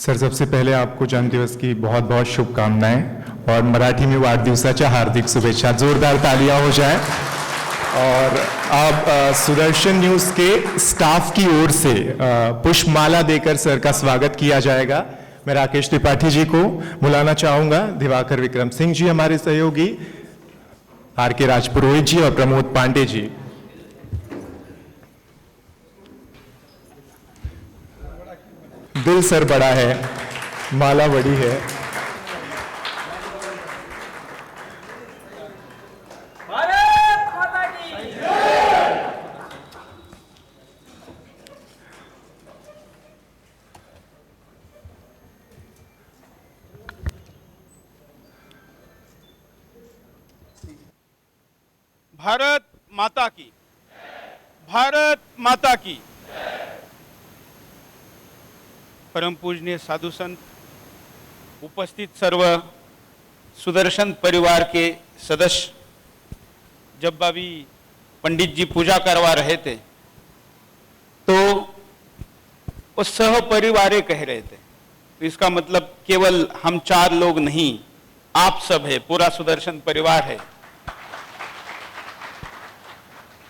Sir, सबसे पहले आपको जन्मदिवस की बहुत बहुत शुभकामनाएं और मराठी में वाढदिवसाच्या हार्दिक शुभेच्छा। जोरदार तालियां हो जाए। और अब सुदर्शन न्यूज के स्टाफ की ओर से पुष्पमाला देकर सर का स्वागत किया जाएगा। मैं राकेश त्रिपाठी जी को बुलाना चाहूंगा। दिवाकर विक्रम सिंह जी हमारे सहयोगी, आर के राजपुरोहित जी और प्रमोद पांडे जी। दिल सर बड़ा है, माला बड़ी है। भारत माता की जय। भारत माता की, भारत माता की। परम पूजनीय साधु संत, उपस्थित सर्व सुदर्शन परिवार के सदस्य, जब अभी पंडित जी पूजा करवा रहे थे तो वो सह परिवारे कह रहे थे, तो इसका मतलब केवल हम चार लोग नहीं, आप सब है, पूरा सुदर्शन परिवार है।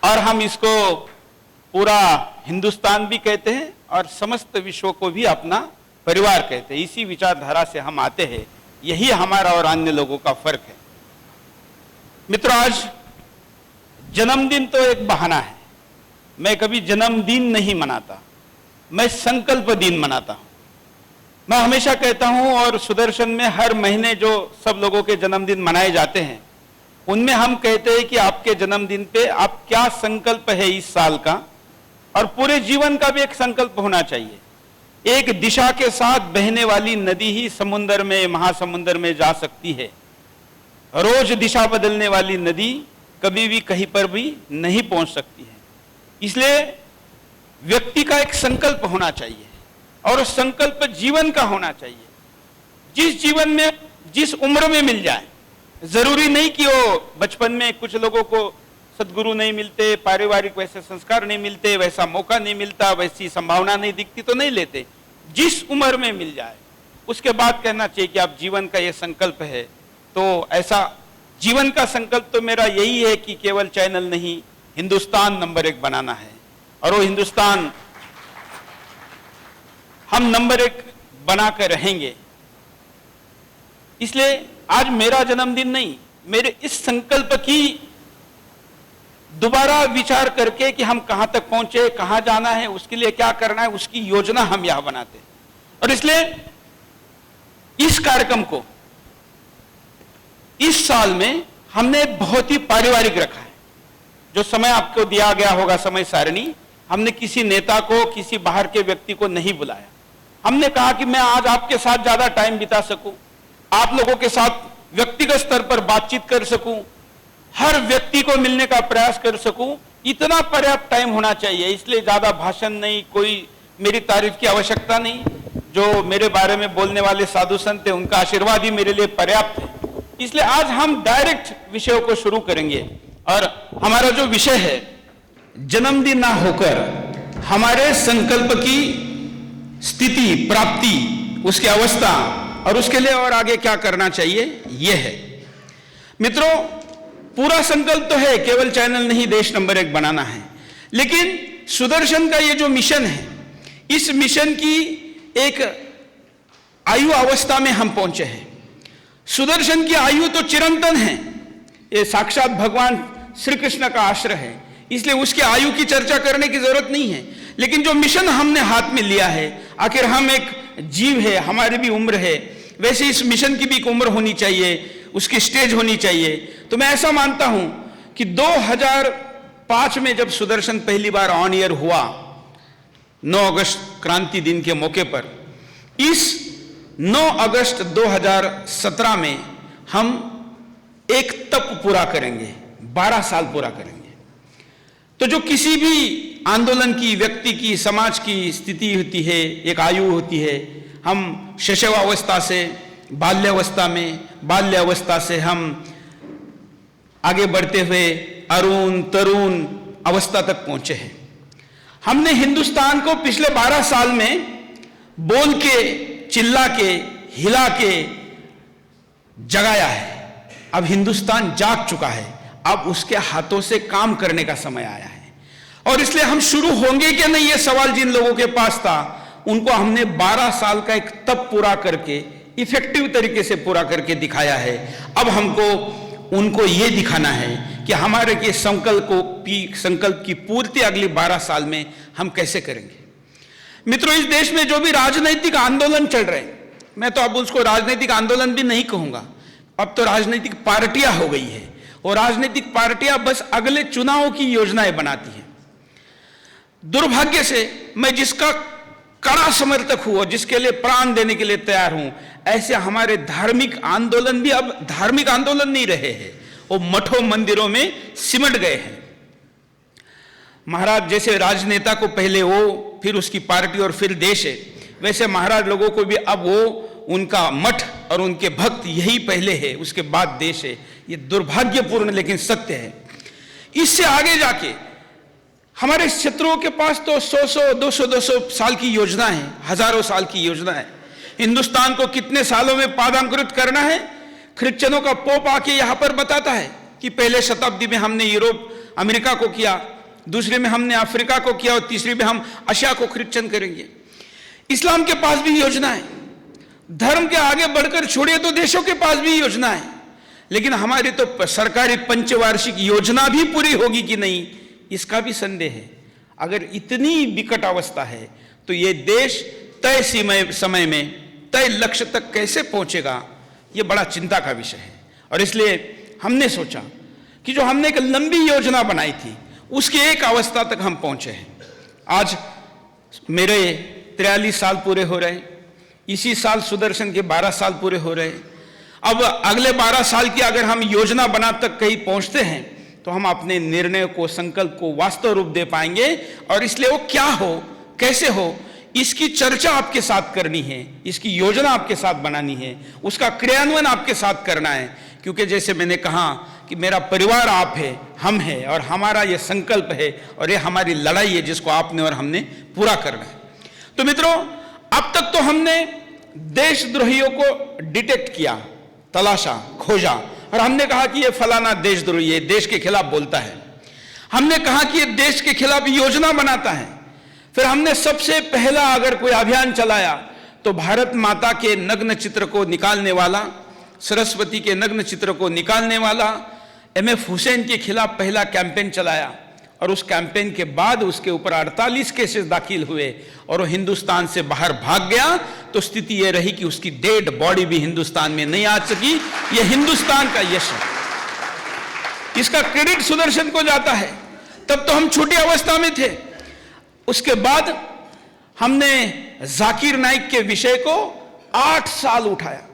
और हम इसको पूरा हिंदुस्तान भी कहते हैं और समस्त विश्व को भी अपना परिवार कहते हैं। इसी विचारधारा से हम आते हैं, यही हमारा और अन्य लोगों का फर्क है। मित्रों, आज जन्मदिन तो एक बहाना है। मैं कभी जन्मदिन नहीं मनाता, मैं संकल्प दिन मनाता हूं। मैं हमेशा कहता हूं, और सुदर्शन में हर महीने जो सब लोगों के जन्मदिन मनाए जाते हैं उनमें हम कहते हैं कि आपके जन्मदिन पे आप क्या संकल्प है इस साल का, और पूरे जीवन का भी एक संकल्प होना चाहिए। एक दिशा के साथ बहने वाली नदी ही समुद्र में, महासमुद्र में जा सकती है। रोज दिशा बदलने वाली नदी कभी भी कहीं पर भी नहीं पहुंच सकती है। इसलिए व्यक्ति का एक संकल्प होना चाहिए, और संकल्प जीवन का होना चाहिए। जिस जीवन में, जिस उम्र में मिल जाए, जरूरी नहीं कि वो बचपन में, कुछ लोगों को सदगुरु नहीं मिलते, पारिवारिक वैसे संस्कार नहीं मिलते, वैसा मौका नहीं मिलता, वैसी संभावना नहीं दिखती तो नहीं लेते। जिस उम्र में मिल जाए उसके बाद कहना चाहिए कि आप जीवन का ये संकल्प है। तो ऐसा जीवन का संकल्प तो मेरा यही है कि केवल चैनल नहीं, हिंदुस्तान नंबर 1 बनाना है, और वो हिंदुस्तान हम नंबर 1 बनाकर रहेंगे। इसलिए आज मेरा जन्मदिन नहीं, मेरे इस संकल्प की दोबारा विचार करके कि हम कहां तक पहुंचे, कहां जाना है, उसके लिए क्या करना है, उसकी योजना हम यहां बनाते हैं। और इसलिए इस कार्यक्रम को इस साल में हमने बहुत ही पारिवारिक रखा है। जो समय आपको दिया गया होगा, समय सारणी, हमने किसी नेता को, किसी बाहर के व्यक्ति को नहीं बुलाया। हमने कहा कि मैं आज आपके साथ ज्यादा टाइम बिता सकूं, आप लोगों के साथ व्यक्तिगत स्तर पर बातचीत कर सकूं, हर व्यक्ति को मिलने का प्रयास कर सकूं, इतना पर्याप्त टाइम होना चाहिए। इसलिए ज्यादा भाषण नहीं, कोई मेरी तारीफ की आवश्यकता नहीं। जो मेरे बारे में बोलने वाले साधु संत हैं उनका आशीर्वाद ही मेरे लिए पर्याप्त है। इसलिए आज हम डायरेक्ट विषयों को शुरू करेंगे, और हमारा जो विषय है, जन्मदिन ना होकर हमारे संकल्प की स्थिति, प्राप्ति, उसकी अवस्था, और उसके लिए और आगे क्या करना चाहिए, यह है। मित्रों, पूरा संकल्प तो है, केवल चैनल नहीं, देश नंबर 1 बनाना है। लेकिन सुदर्शन का ये जो मिशन है, इस मिशन की एक आयु अवस्था में हम पहुंचे हैं। सुदर्शन की आयु तो चिरंतन है, ये साक्षात भगवान श्री कृष्ण का आश्रय है, इसलिए उसकी आयु की चर्चा करने की जरूरत नहीं है। लेकिन जो मिशन हमने हाथ में लिया है, आखिर हम एक जीव है, हमारी भी उम्र है, वैसे इस मिशन की भी एक उम्र होनी चाहिए, उसकी स्टेज होनी चाहिए। तो मैं ऐसा मानता हूं कि 2005 में जब सुदर्शन पहली बार ऑन एयर हुआ, 9 अगस्त क्रांति दिन के मौके पर, इस 9 अगस्त 2017 में हम एक तप पूरा करेंगे, 12 साल पूरा करेंगे। तो जो किसी भी आंदोलन की, व्यक्ति की, समाज की स्थिति होती है, एक आयु होती है। हम शैशवावस्था से बाल्यावस्था में, बाल्यावस्था से हम आगे बढ़ते हुए अरुण, तरुण अवस्था तक पहुंचे हैं। हमने हिंदुस्तान को पिछले 12 साल में बोल के चिल्ला के, हिला के जगाया है। अब हिंदुस्तान जाग चुका है, अब उसके हाथों से काम करने का समय आया है। और इसलिए हम शुरू होंगे कि नहीं, ये सवाल जिन लोगों के पास था, उनको हमने 12 साल का एक तप पूरा करके, इफेक्टिव तरीके से पूरा करके दिखाया है। अब हमको उनको यह दिखाना है कि हमारे के संकल्प की पूर्ति अगली 12 साल में हम कैसे करेंगे। मित्रों, इस देश में जो भी राजनीतिक आंदोलन चल रहे हैं, मैं तो अब उसको राजनीतिक आंदोलन भी नहीं कहूंगा, अब तो राजनीतिक पार्टियां हो गई है। और राजनीतिक पार्टियां बस अगले चुनावों की योजनाएं बनाती हैं। दुर्भाग्य से मैं जिसका कड़ा समर्थक हूं और जिसके लिए प्राण देने के लिए तैयार हूं, ऐसे हमारे धार्मिक आंदोलन भी अब धार्मिक आंदोलन नहीं रहे हैं, वो मठों मंदिरों में सिमट गए हैं। महाराज जैसे राजनेता को पहले वो, फिर उसकी पार्टी और फिर देश है, वैसे महाराज लोगों को भी अब वो, उनका मठ और उनके भक्त यही पहले है, उसके बाद देश है। ये दुर्भाग्यपूर्ण लेकिन सत्य है। इससे आगे जाके हमारे शत्रुओं के पास तो 100 200 साल की योजना है, हजारों साल की योजना है। हिंदुस्तान को कितने सालों में पादांकुरित करना है, क्रिश्चियनों का पोप आके यहां पर बताता है कि पहले शताब्दी में हमने यूरोप अमेरिका को किया, दूसरे में हमने अफ्रीका को किया और तीसरी में हम एशिया को क्रिश्चियन करेंगे। इस्लाम के पास भी योजना है। धर्म के आगे बढ़कर छोड़िए तो देशों के पास भी योजना है, लेकिन हमारी तो सरकारी पंचवार्षिक योजना भी पूरी होगी कि नहीं, इसका भी संदेह है। अगर इतनी विकट अवस्था है तो ये देश तय समय में तय लक्ष्य तक कैसे पहुंचेगा, ये बड़ा चिंता का विषय है। और इसलिए हमने सोचा कि जो हमने एक लंबी योजना बनाई थी, उसकी एक अवस्था तक हम पहुंचे हैं। आज मेरे 43 साल पूरे हो रहे, इसी साल सुदर्शन के 12 साल पूरे हो रहे। अब अगले 12 साल की अगर हम योजना बना तक कहीं पहुंचते हैं तो हम अपने निर्णय को, संकल्प को वास्तव रूप दे पाएंगे। और इसलिए वो क्या हो, कैसे हो, इसकी चर्चा आपके साथ करनी है, इसकी योजना आपके साथ बनानी है, उसका क्रियान्वयन आपके साथ करना है। क्योंकि जैसे मैंने कहा कि मेरा परिवार आप है, हम है, और हमारा ये संकल्प है और ये हमारी लड़ाई है जिसको आपने और हमने पूरा करना है। तो मित्रों, अब तक तो हमने देशद्रोहियों को डिटेक्ट किया, तलाशा, खोजा, और हमने कहा कि ये फलाना देशद्रोही है, देश के खिलाफ बोलता है। हमने कहा कि ये देश के खिलाफ योजना बनाता है। फिर हमने सबसे पहला अगर कोई अभियान चलाया तो भारत माता के नग्न चित्र को निकालने वाला, सरस्वती के नग्न चित्र को निकालने वाला MF हुसैन के खिलाफ पहला कैंपेन चलाया। और उस कैंपेन के बाद उसके ऊपर 48 केसेस दाखिल हुए और वो हिंदुस्तान से बाहर भाग गया। तो स्थिति यह रही कि उसकी डेड बॉडी भी हिंदुस्तान में नहीं आ सकी। यह हिंदुस्तान का यश है, इसका क्रेडिट सुदर्शन को जाता है। तब तो हम छोटी अवस्था में थे। उसके बाद हमने जाकिर नाइक के विषय को 8 साल उठाया।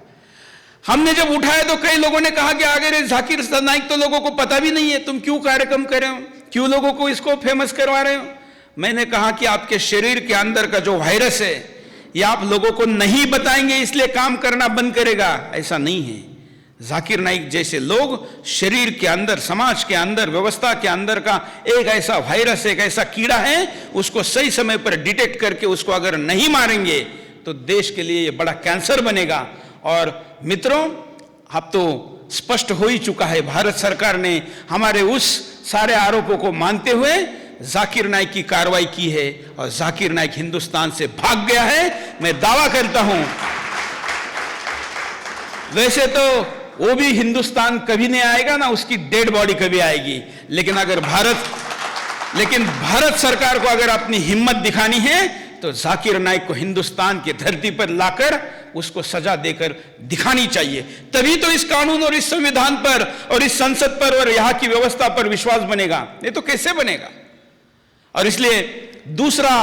हमने जब उठाया तो कई लोगों ने कहा कि अगर जाकिर नाइक तो लोगों को पता भी नहीं है, तुम क्यों कार्यक्रम कर रहे हो, क्यों लोगों को इसको फेमस करवा रहे हो। मैंने कहा कि आपके शरीर के अंदर का जो वायरस है, ये आप लोगों को नहीं बताएंगे इसलिए काम करना बंद करेगा, ऐसा नहीं है। जाकिर नाइक जैसे लोग शरीर के अंदर, समाज के अंदर, व्यवस्था के अंदर का एक ऐसा वायरस, एक ऐसा कीड़ा है, उसको सही समय पर डिटेक्ट करके उसको अगर नहीं मारेंगे तो देश के लिए ये बड़ा कैंसर बनेगा। और मित्रों, अब तो स्पष्ट हो ही चुका है, भारत सरकार ने हमारे उस सारे आरोपों को मानते हुए जाकिर नाइक की कार्रवाई की है और जाकिर नाइक हिंदुस्तान से भाग गया है। मैं दावा करता हूं, वैसे तो वो भी हिंदुस्तान कभी नहीं आएगा ना, उसकी डेड बॉडी कभी आएगी, लेकिन भारत सरकार को अगर अपनी हिम्मत दिखानी है तो जाकिर नाइक को हिंदुस्तान की धरती पर लाकर उसको सजा देकर दिखानी चाहिए। तभी तो इस कानून और इस संविधान पर और इस संसद पर और यहां की व्यवस्था पर विश्वास बनेगा, नहीं तो कैसे बनेगा। और इसलिए दूसरा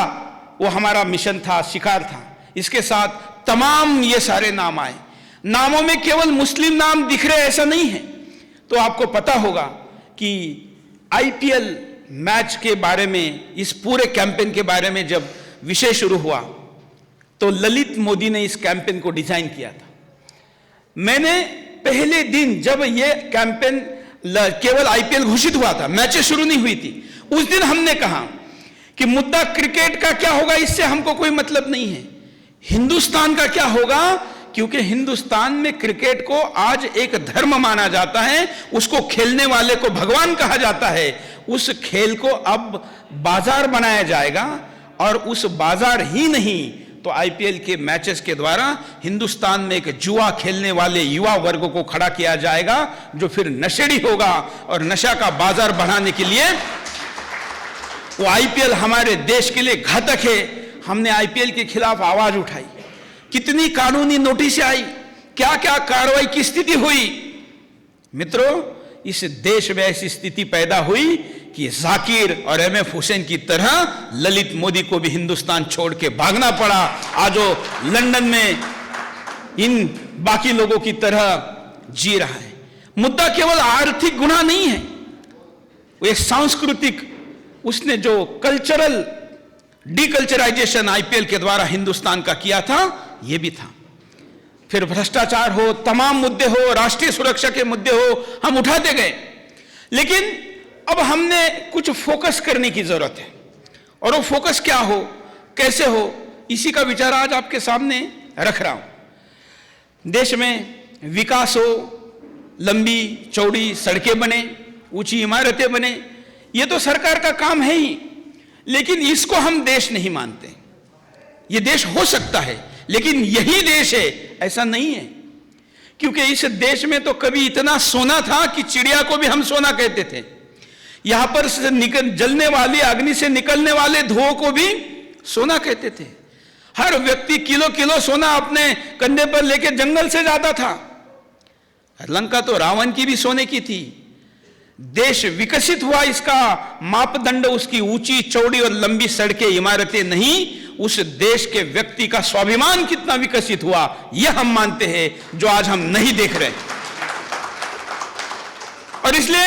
वो हमारा मिशन था, शिकार था। इसके साथ तमाम ये सारे नाम आए। नामों में केवल मुस्लिम नाम दिख रहे ऐसा नहीं है। तो आपको पता होगा कि IPL मैच के बारे में, इस पूरे कैंपेन के बारे में जब विषय शुरू हुआ तो ललित मोदी ने इस कैंपेन को डिजाइन किया था। मैंने पहले दिन जब यह कैंपेन केवल IPL घोषित हुआ था, मैचेस शुरू नहीं हुई थी, उस दिन हमने कहा कि मुद्दा क्रिकेट का क्या होगा इससे हमको कोई मतलब नहीं है। हिंदुस्तान का क्या होगा? क्योंकि हिंदुस्तान में क्रिकेट को आज एक धर्म माना जाता है, उसको खेलने वाले को भगवान कहा जाता है। उस खेल को अब बाजार बनाया जाएगा, और उस बाजार ही नहीं तो आईपीएल के मैचेस के द्वारा हिंदुस्तान में एक जुआ खेलने वाले युवा वर्ग को खड़ा किया जाएगा, जो फिर नशेड़ी होगा, और नशा का बाजार बढ़ाने के लिए वो आईपीएल हमारे देश के लिए घातक है। हमने आईपीएल के खिलाफ आवाज उठाई, कितनी कानूनी नोटिस आई, क्या क्या कार्रवाई की स्थिति हुई। मित्रों, इस देश में ऐसी स्थिति पैदा हुई कि जाकिर और एमएफ हुसैन की तरह ललित मोदी को भी हिंदुस्तान छोड़ के भागना पड़ा। आज वो लंदन में इन बाकी लोगों की तरह जी रहा है। मुद्दा केवल आर्थिक गुना नहीं है, वो एक सांस्कृतिक, उसने जो कल्चरल डीकल्चराइजेशन आईपीएल के द्वारा हिंदुस्तान का किया था, यह भी था। फिर भ्रष्टाचार हो, तमाम मुद्दे हो, राष्ट्रीय सुरक्षा के मुद्दे हो, हम उठाते गए। लेकिन अब हमने कुछ फोकस करने की जरूरत है, और वो फोकस क्या हो, कैसे हो, इसी का विचार आज आपके सामने रख रहा हूं। देश में विकास हो, लंबी चौड़ी सड़कें बने, ऊंची इमारतें बने, ये तो सरकार का काम है ही, लेकिन इसको हम देश नहीं मानते। ये देश हो सकता है, लेकिन यही देश है ऐसा नहीं है। क्योंकि इस देश में तो कभी इतना सोना था कि चिड़िया को भी हम सोना कहते थे। यहां पर से जलने वाली अग्नि से निकलने वाले धुओं को भी सोना कहते थे। हर व्यक्ति किलो किलो सोना अपने कंधे पर लेकर जंगल से जाता था। लंका तो रावण की भी सोने की थी। देश विकसित हुआ, इसका मापदंड उसकी ऊंची चौड़ी और लंबी सड़कें इमारतें नहीं, उस देश के व्यक्ति का स्वाभिमान कितना विकसित हुआ, यह हम मानते हैं, जो आज हम नहीं देख रहे। और इसलिए,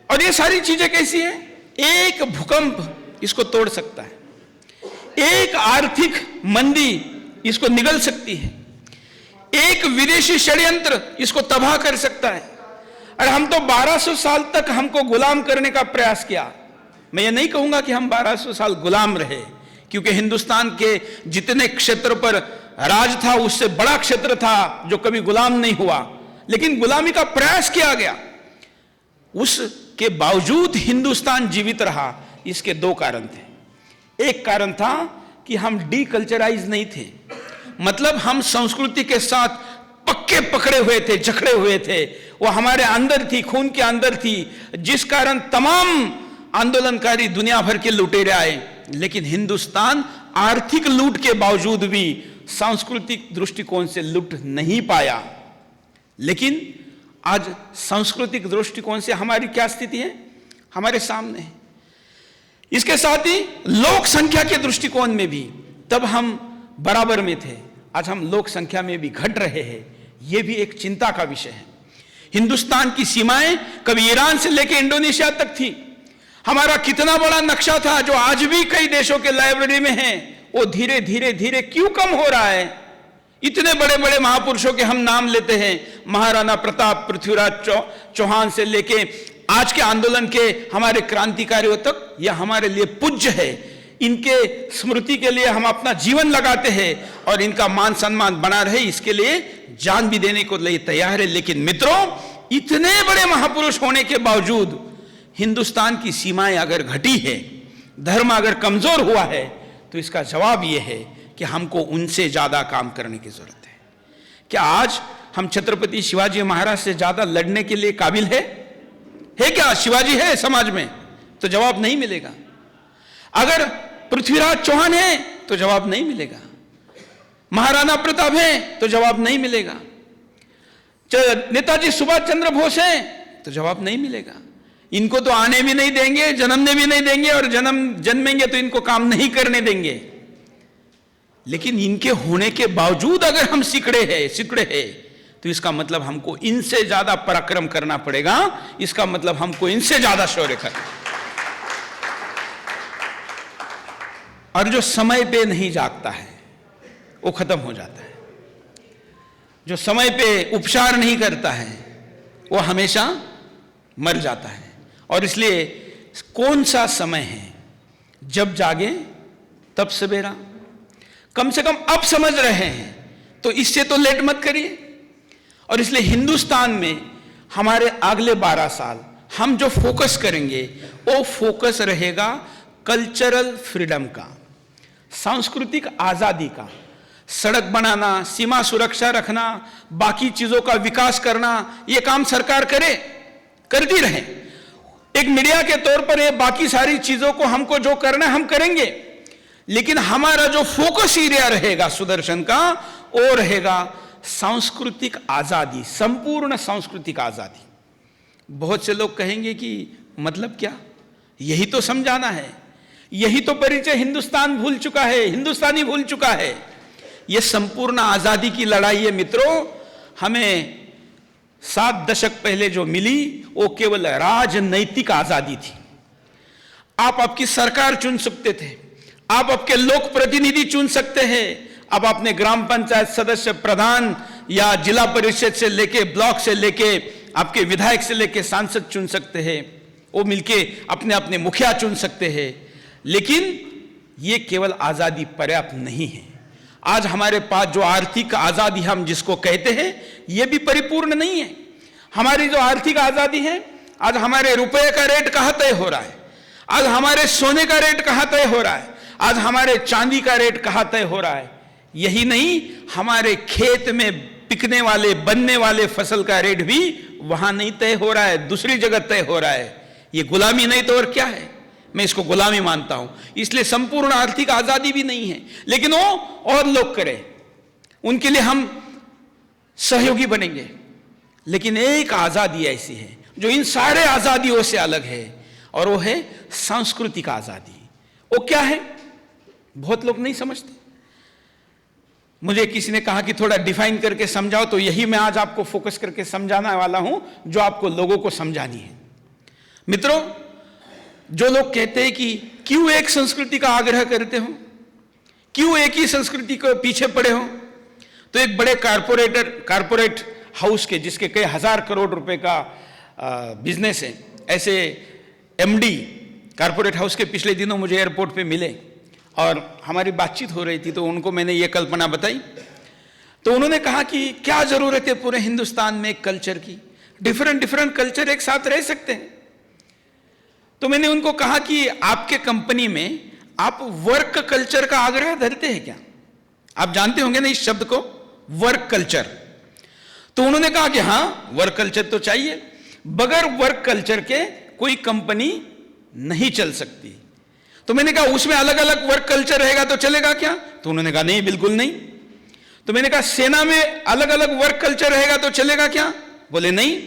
और ये सारी चीजें कैसी हैं? एक भूकंप इसको तोड़ सकता है, एक आर्थिक मंदी इसको निगल सकती है, एक विदेशी षड्यंत्र इसको तबाह कर सकता है। और हम तो 1200 साल तक हमको गुलाम करने का प्रयास किया। मैं ये नहीं कहूंगा कि हम 1200 साल गुलाम रहे, क्योंकि हिंदुस्तान के जितने क्षेत्र पर राज था, उससे बड़ा क्षेत्र था जो कभी गुलाम नहीं हुआ, लेकिन गुलामी का प्रयास किया गया। उसके बावजूद हिंदुस्तान जीवित रहा। इसके दो कारण थे। एक कारण था कि हम डीकल्चराइज नहीं थे, मतलब हम संस्कृति के साथ पक्के पकड़े हुए थे, जकड़े हुए थे, वो हमारे अंदर थी, खून के अंदर थी, जिस कारण तमाम आंदोलनकारी दुनिया भर के लुटेरे आए। लेकिन हिंदुस्तान आर्थिक लूट के बावजूद भी सांस्कृतिक दृष्टिकोण से लूट नहीं पाया। लेकिन आज सांस्कृतिक दृष्टिकोण से हमारी क्या स्थिति है, हमारे सामने है। इसके साथ ही लोक संख्या के दृष्टिकोण में भी तब हम बराबर में थे, आज हम लोक संख्या में भी घट रहे हैं। यह भी एक चिंता का विषय है। हिंदुस्तान की सीमाएं कभी ईरान से लेकर इंडोनेशिया तक थी। हमारा कितना बड़ा नक्शा था, जो आज भी कई देशों के लाइब्रेरी में है, वो धीरे धीरे धीरे क्यों कम हो रहा है? इतने बड़े बड़े महापुरुषों के हम नाम लेते हैं, महाराणा प्रताप, पृथ्वीराज चौहान से लेके आज के आंदोलन के हमारे क्रांतिकारियों तक, यह हमारे लिए पूज्य है। इनके स्मृति के लिए हम अपना जीवन लगाते हैं, और इनका मान सम्मान बना रहे, इसके लिए जान भी देने को लिए तैयार है। लेकिन मित्रों, इतने बड़े महापुरुष होने के बावजूद हिंदुस्तान की सीमाएं अगर घटी है, धर्म अगर कमजोर हुआ है, तो इसका जवाब यह है कि हमको उनसे ज्यादा काम करने की जरूरत है। क्या आज हम छत्रपति शिवाजी महाराज से ज्यादा लड़ने के लिए काबिल है क्या? शिवाजी है समाज में तो जवाब नहीं मिलेगा। अगर पृथ्वीराज चौहान है तो जवाब नहीं मिलेगा। महाराणा प्रताप है तो जवाब नहीं मिलेगा। नेताजी सुभाष चंद्र बोस है तो जवाब नहीं मिलेगा। इनको तो आने भी नहीं देंगे, जन्मने भी नहीं देंगे, और जन्मेंगे तो इनको काम नहीं करने देंगे। लेकिन इनके होने के बावजूद अगर हम सिकड़े हैं तो इसका मतलब हमको इनसे ज्यादा पराक्रम करना पड़ेगा। इसका मतलब हमको इनसे ज्यादा शौर्य करना। और जो समय पे नहीं जागता है वो खत्म हो जाता है। जो समय पे उपचार नहीं करता है वो हमेशा मर जाता है। और इसलिए कौन सा समय है, जब जागे तब सवेरा, कम से कम अब समझ रहे हैं, तो इससे तो लेट मत करिए। और इसलिए हिंदुस्तान में हमारे अगले 12 साल हम जो फोकस करेंगे वो फोकस रहेगा कल्चरल फ्रीडम का, सांस्कृतिक आजादी का। सड़क बनाना, सीमा सुरक्षा रखना, बाकी चीजों का विकास करना, ये काम सरकार करे, करती रहे। एक मीडिया के तौर पर ये बाकी सारी चीजों को हमको जो करना है हम करेंगे, लेकिन हमारा जो फोकस एरिया रहेगा सुदर्शन का, वो रहेगा सांस्कृतिक आजादी, संपूर्ण सांस्कृतिक आजादी। बहुत से लोग कहेंगे कि मतलब क्या, यही तो समझाना है, यही तो परिचय हिंदुस्तान भूल चुका है, हिंदुस्तानी भूल चुका है। यह संपूर्ण आजादी की लड़ाई है मित्रों। हमें 7 दशक पहले जो मिली वो केवल राजनैतिक आजादी थी। आप आपकी सरकार चुन सकते थे, आप आपके लोक प्रतिनिधि चुन सकते हैं, अब अपने ग्राम पंचायत सदस्य, प्रधान या जिला परिषद से लेके ब्लॉक से लेके आपके विधायक से लेके सांसद चुन सकते हैं, वो मिलके अपने अपने मुखिया चुन सकते हैं। लेकिन ये केवल आजादी पर्याप्त नहीं है। आज हमारे पास जो आर्थिक आजादी हम जिसको कहते हैं, ये भी परिपूर्ण नहीं है। हमारी जो आर्थिक आजादी है, आज हमारे रुपए का रेट कहां तय हो रहा है, आज हमारे सोने का रेट कहां तय हो रहा है, आज हमारे चांदी का रेट कहां तय हो रहा है। यही नहीं, हमारे खेत में पिकने वाले, बनने वाले फसल का रेट भी वहां नहीं तय हो रहा है, दूसरी जगह तय हो रहा है। ये गुलामी नहीं तो और क्या है, मैं इसको गुलामी मानता हूं। इसलिए संपूर्ण आर्थिक आजादी भी नहीं है, लेकिन वो और लोग करें, उनके लिए हम सहयोगी बनेंगे। लेकिन एक आजादी ऐसी है जो इन सारे आजादियों से अलग है, और वो है सांस्कृतिक आजादी। वो क्या है, बहुत लोग नहीं समझते। मुझे किसी ने कहा कि थोड़ा डिफाइन करके समझाओ, तो यही मैं आज आपको फोकस करके समझाने वाला हूं, जो आपको लोगों को समझानी है। मित्रों, जो लोग कहते हैं कि क्यों एक संस्कृति का आग्रह करते हो, क्यों एक ही संस्कृति को पीछे पड़े हो, तो एक बड़े कारपोरेट हाउस के, जिसके कई हजार करोड़ रुपए का बिजनेस है, ऐसे एमडी कारपोरेट हाउस के पिछले दिनों मुझे एयरपोर्ट पे मिले और हमारी बातचीत हो रही थी। तो उनको मैंने ये कल्पना बताई, तो उन्होंने कहा कि क्या जरूरत है पूरे हिंदुस्तान में एक कल्चर की, डिफरेंट कल्चर एक साथ रह सकते हैं। तो मैंने उनको कहा कि आपके कंपनी में आप वर्क कल्चर का आग्रह धरते हैं क्या? आप जानते होंगे ना इस शब्द को, वर्क कल्चर। तो उन्होंने कहा कि हाँ, वर्क कल्चर तो चाहिए, बगैर वर्क कल्चर के कोई कंपनी नहीं चल सकती। तो मैंने कहा उसमें अलग अलग वर्क कल्चर रहेगा तो चलेगा क्या? तो उन्होंने कहा नहीं, बिल्कुल नहीं। तो मैंने कहा सेना में अलग अलग वर्क कल्चर रहेगा तो चलेगा क्या? बोले नहीं।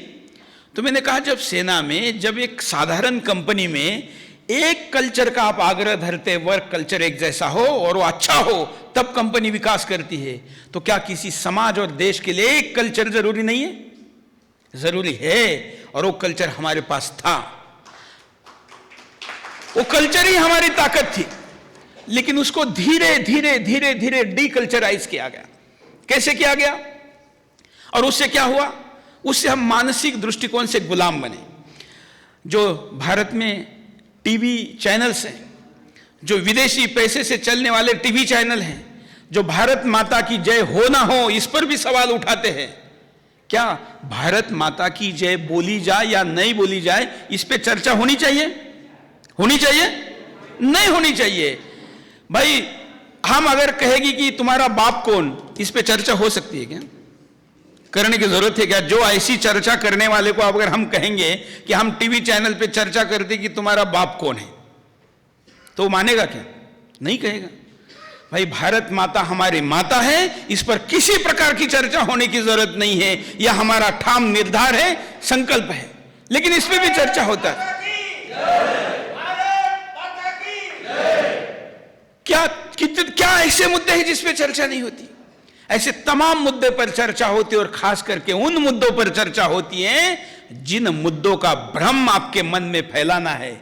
तो मैंने कहा जब सेना में, जब एक साधारण कंपनी में एक कल्चर का आप आग्रह धरते, वर्क कल्चर एक जैसा हो और वो अच्छा हो, तब कंपनी विकास करती है, तो क्या किसी समाज और देश के लिए एक कल्चर जरूरी नहीं है? जरूरी है। और वो कल्चर हमारे पास था, वो कल्चर ही हमारी ताकत थी, लेकिन उसको धीरे धीरे डीकल्चराइज किया गया। कैसे किया गया? और उससे क्या हुआ? उससे हम मानसिक दृष्टिकोण से गुलाम बने। जो भारत में टीवी चैनल्स हैं, जो विदेशी पैसे से चलने वाले टीवी चैनल हैं, जो भारत माता की जय हो ना हो इस पर भी सवाल उठाते हैं, क्या भारत माता की जय बोली जाए या नहीं बोली जाए, इस पे चर्चा होनी चाहिए? होनी चाहिए? नहीं होनी चाहिए। भाई, हम अगर कहेगी कि तुम्हारा बाप कौन, इस पे चर्चा हो सकती है क्या? करने की जरूरत है क्या? जो ऐसी चर्चा करने वाले को अगर हम कहेंगे कि हम टीवी चैनल पे चर्चा करते कि तुम्हारा बाप कौन है, तो मानेगा क्या? नहीं कहेगा। भाई, भारत माता हमारी माता है, इस पर किसी प्रकार की चर्चा होने की जरूरत नहीं है। यह हमारा ठाम निर्धार है, संकल्प है, लेकिन इस पर भी चर्चा होता है। क्या ऐसे मुद्दे हैं जिस पे चर्चा नहीं होती? ऐसे तमाम मुद्दे पर चर्चा होती है, और खास करके उन मुद्दों पर चर्चा होती है जिन मुद्दों का भ्रम आपके मन में फैलाना है,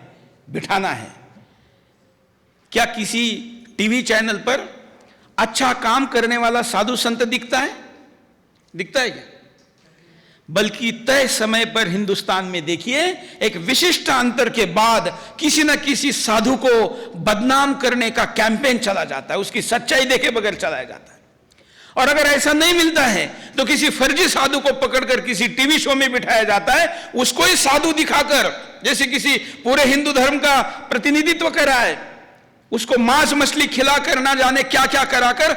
बिठाना है। क्या किसी टीवी चैनल पर अच्छा काम करने वाला साधु संत दिखता है? दिखता है क्या? बल्कि तय समय पर हिंदुस्तान में देखिए एक विशिष्ट अंतर के बाद किसी न किसी साधु को बदनाम करने का कैंपेन चला जाता है, उसकी सच्चाई देखे बगैर चलाया जाता है। और अगर ऐसा नहीं मिलता है तो किसी फर्जी साधु को पकड़कर किसी टीवी शो में बिठाया जाता है, उसको ही साधु दिखाकर, जैसे किसी पूरे हिंदू धर्म का प्रतिनिधित्व कराए, उसको मांस मछली खिलाकर ना जाने क्या क्या कराकर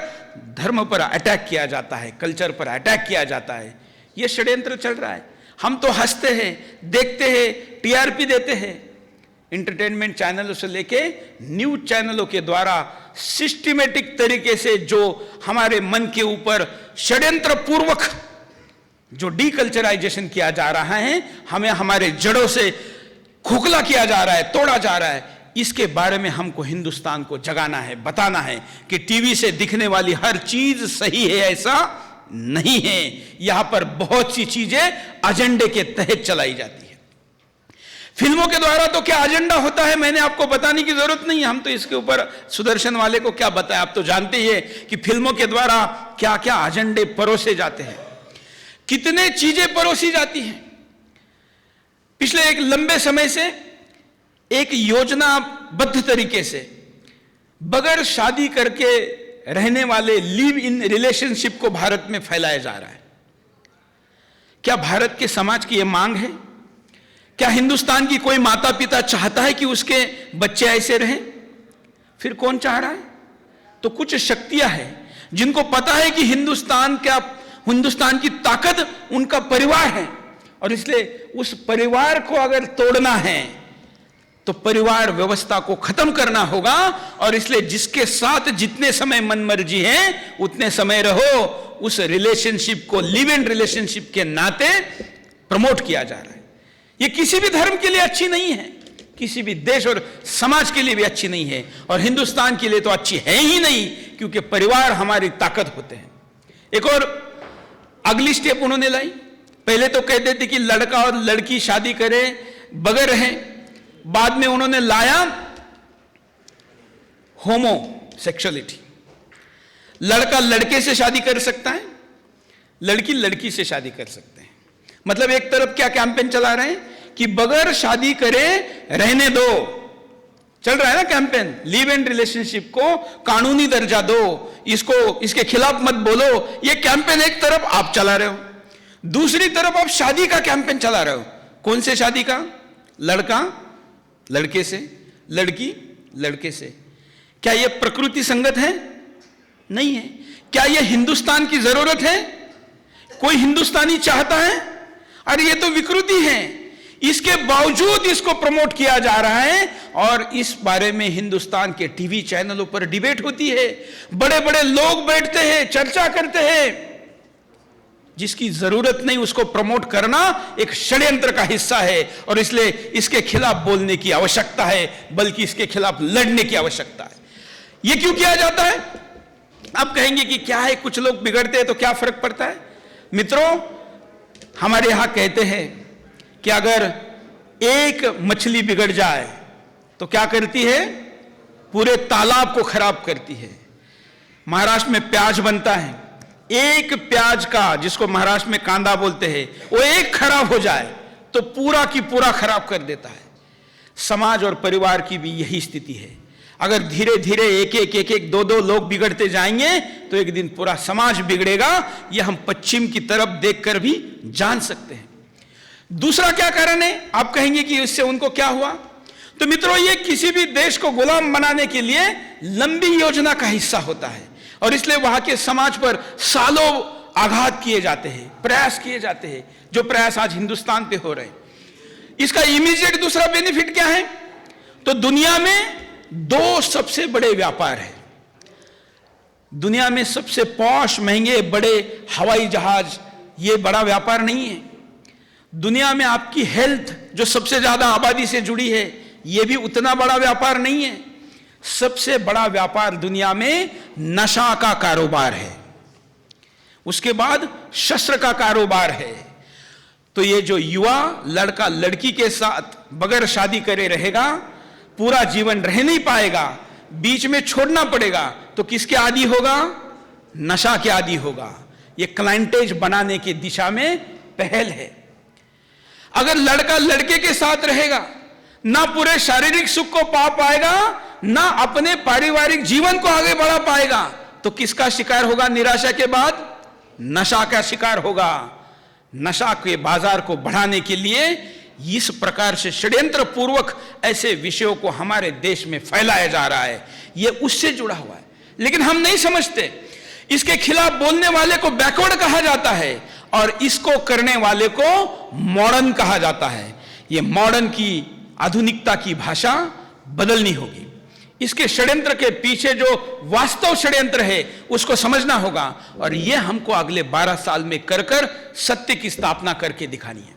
धर्म पर अटैक किया जाता है, कल्चर पर अटैक किया जाता है। यह षड्यंत्र चल रहा है। हम तो हंसते हैं, देखते हैं, टीआरपी देते हैं। इंटरटेनमेंट चैनलों से लेके न्यूज चैनलों के द्वारा सिस्टमेटिक तरीके से जो हमारे मन के ऊपर षड्यंत्र पूर्वक जो डीकल्चराइजेशन किया जा रहा है, हमें हमारे जड़ों से खोखला किया जा रहा है, तोड़ा जा रहा है, इसके बारे में हमको हिंदुस्तान को जगाना है, बताना है कि टीवी से दिखने वाली हर चीज सही है ऐसा नहीं है। यहां पर बहुत सी चीजें एजेंडे के तहत चलाई जाती है। फिल्मों के द्वारा तो क्या एजेंडा होता है मैंने आपको बताने की जरूरत नहीं है, हम तो इसके ऊपर सुदर्शन वाले को क्या बताएं, आप तो जानते ही हैं कि फिल्मों के द्वारा क्या क्या एजेंडे परोसे जाते हैं, कितने चीजें परोसी जाती हैं। पिछले एक लंबे समय से एक योजनाबद्ध तरीके से बगैर शादी करके रहने वाले लिव इन रिलेशनशिप को भारत में फैलाया जा रहा है। क्या भारत के समाज की यह मांग है? क्या हिंदुस्तान की कोई माता पिता चाहता है कि उसके बच्चे ऐसे रहें? फिर कौन चाह रहा है? तो कुछ शक्तियां हैं जिनको पता है कि हिंदुस्तान की ताकत उनका परिवार है, और इसलिए उस परिवार को अगर तोड़ना है तो परिवार व्यवस्था को खत्म करना होगा। और इसलिए जिसके साथ जितने समय मनमर्जी है उतने समय रहो, उस रिलेशनशिप को लिव इन रिलेशनशिप के नाते प्रमोट किया जा रहा है। यह किसी भी धर्म के लिए अच्छी नहीं है, किसी भी देश और समाज के लिए भी अच्छी नहीं है, और हिंदुस्तान के लिए तो अच्छी है ही नहीं, क्योंकि परिवार हमारी ताकत होते हैं। एक और अगली स्टेप उन्होंने लाई। पहले तो कहते थे कि लड़का और लड़की शादी करें बगैर रहें, बाद में उन्होंने लाया होमोसेक्सुअलिटी। लड़का लड़के से शादी कर सकता है, लड़की लड़की से शादी कर सकते हैं। मतलब एक तरफ क्या कैंपेन चला रहे हैं कि बगैर शादी करे रहने दो, चल रहा है ना कैंपेन, लिव इन रिलेशनशिप को कानूनी दर्जा दो, इसके खिलाफ मत बोलो। ये कैंपेन एक तरफ आप चला रहे हो, दूसरी तरफ आप शादी का कैंपेन चला रहे हो। कौन से शादी का? लड़का लड़के से, लड़की लड़के से। क्या यह प्रकृति संगत है? नहीं है। क्या यह हिंदुस्तान की जरूरत है? कोई हिंदुस्तानी चाहता है? अरे ये तो विकृति है। इसके बावजूद इसको प्रमोट किया जा रहा है, और इस बारे में हिंदुस्तान के टीवी चैनलों पर डिबेट होती है, बड़े बड़े लोग बैठते हैं, चर्चा करते हैं। जिसकी जरूरत नहीं उसको प्रमोट करना एक षड्यंत्र का हिस्सा है, और इसलिए इसके खिलाफ बोलने की आवश्यकता है, बल्कि इसके खिलाफ लड़ने की आवश्यकता है। यह क्यों किया जाता है? आप कहेंगे कि क्या है, कुछ लोग बिगड़ते हैं तो क्या फर्क पड़ता है? मित्रों, हमारे यहां कहते हैं कि अगर एक मछली बिगड़ जाए तो क्या करती है? पूरे तालाब को खराब करती है। महाराष्ट्र में प्याज बनता है, एक प्याज का, जिसको महाराष्ट्र में कांदा बोलते हैं, वो एक खराब हो जाए तो पूरा की पूरा खराब कर देता है। समाज और परिवार की भी यही स्थिति है। अगर धीरे धीरे एक दो लोग बिगड़ते जाएंगे तो एक दिन पूरा समाज बिगड़ेगा। यह हम पश्चिम की तरफ देखकर भी जान सकते हैं। दूसरा क्या कारण है? आप कहेंगे कि इससे उनको क्या हुआ? तो मित्रों, यह किसी भी देश को गुलाम बनाने के लिए लंबी योजना का हिस्सा होता है, और इसलिए वहां के समाज पर सालों आघात किए जाते हैं, प्रयास किए जाते हैं, जो प्रयास आज हिंदुस्तान पे हो रहे हैं। इसका इमीडिएट दूसरा बेनिफिट क्या है? तो दुनिया में दो सबसे बड़े व्यापार हैं। दुनिया में सबसे पॉश, महंगे, बड़े हवाई जहाज, ये बड़ा व्यापार नहीं है। दुनिया में आपकी हेल्थ, जो सबसे ज्यादा आबादी से जुड़ी है, यह भी उतना बड़ा व्यापार नहीं है। सबसे बड़ा व्यापार दुनिया में नशा का कारोबार है, उसके बाद शस्त्र का कारोबार है। तो ये जो युवा लड़का लड़की के साथ बगैर शादी करे रहेगा, पूरा जीवन रह नहीं पाएगा, बीच में छोड़ना पड़ेगा, तो किसके आदी होगा? नशा के आदी होगा। ये क्लाइंटेज बनाने की दिशा में पहल है। अगर लड़का लड़के के साथ रहेगा, ना पूरे शारीरिक सुख को पा पाएगा, ना अपने पारिवारिक जीवन को आगे बढ़ा पाएगा, तो किसका शिकार होगा? निराशा के बाद नशा का शिकार होगा। नशा के बाजार को बढ़ाने के लिए इस प्रकार से षड्यंत्र पूर्वक ऐसे विषयों को हमारे देश में फैलाया जा रहा है। यह उससे जुड़ा हुआ है, लेकिन हम नहीं समझते। इसके खिलाफ बोलने वाले को बैकवर्ड कहा जाता है और इसको करने वाले को मॉडर्न कहा जाता है। यह मॉडर्न की, आधुनिकता की भाषा बदलनी होगी। इसके षड्यंत्र के पीछे जो वास्तव षड्यंत्र है उसको समझना होगा, और यह हमको अगले 12 साल में कर कर सत्य की स्थापना करके दिखानी है।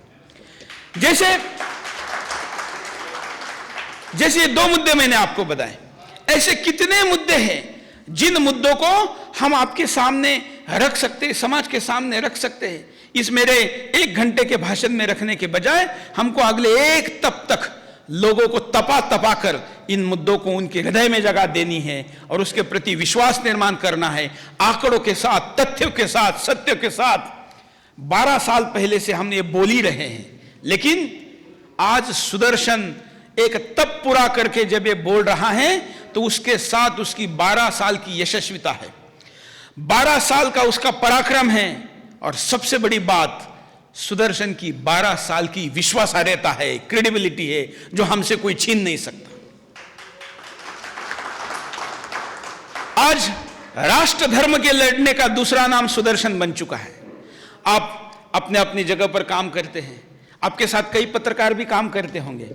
जैसे ये 2 मुद्दे मैंने आपको बताए, ऐसे कितने मुद्दे हैं जिन मुद्दों को हम आपके सामने रख सकते हैं, समाज के सामने रख सकते हैं। इस मेरे 1 घंटे के भाषण में रखने के बजाय हमको अगले 1 तप तक लोगों को तपा कर इन मुद्दों को उनके हृदय में जगह देनी है और उसके प्रति विश्वास निर्माण करना है, आंकड़ों के साथ, तथ्यों के साथ, सत्यों के साथ। 12 साल पहले से हम ये बोल ही रहे हैं, लेकिन आज सुदर्शन एक तप पूरा करके जब ये बोल रहा है तो उसके साथ उसकी 12 साल की यशस्विता है, 12 साल का उसका पराक्रम है, और सबसे बड़ी बात सुदर्शन की 12 साल की विश्वासार्हता है, क्रेडिबिलिटी है, जो हमसे कोई छीन नहीं सकता। आज राष्ट्र धर्म के लड़ने का दूसरा नाम सुदर्शन बन चुका है। आप अपने अपनी जगह पर काम करते हैं, आपके साथ कई पत्रकार भी काम करते होंगे,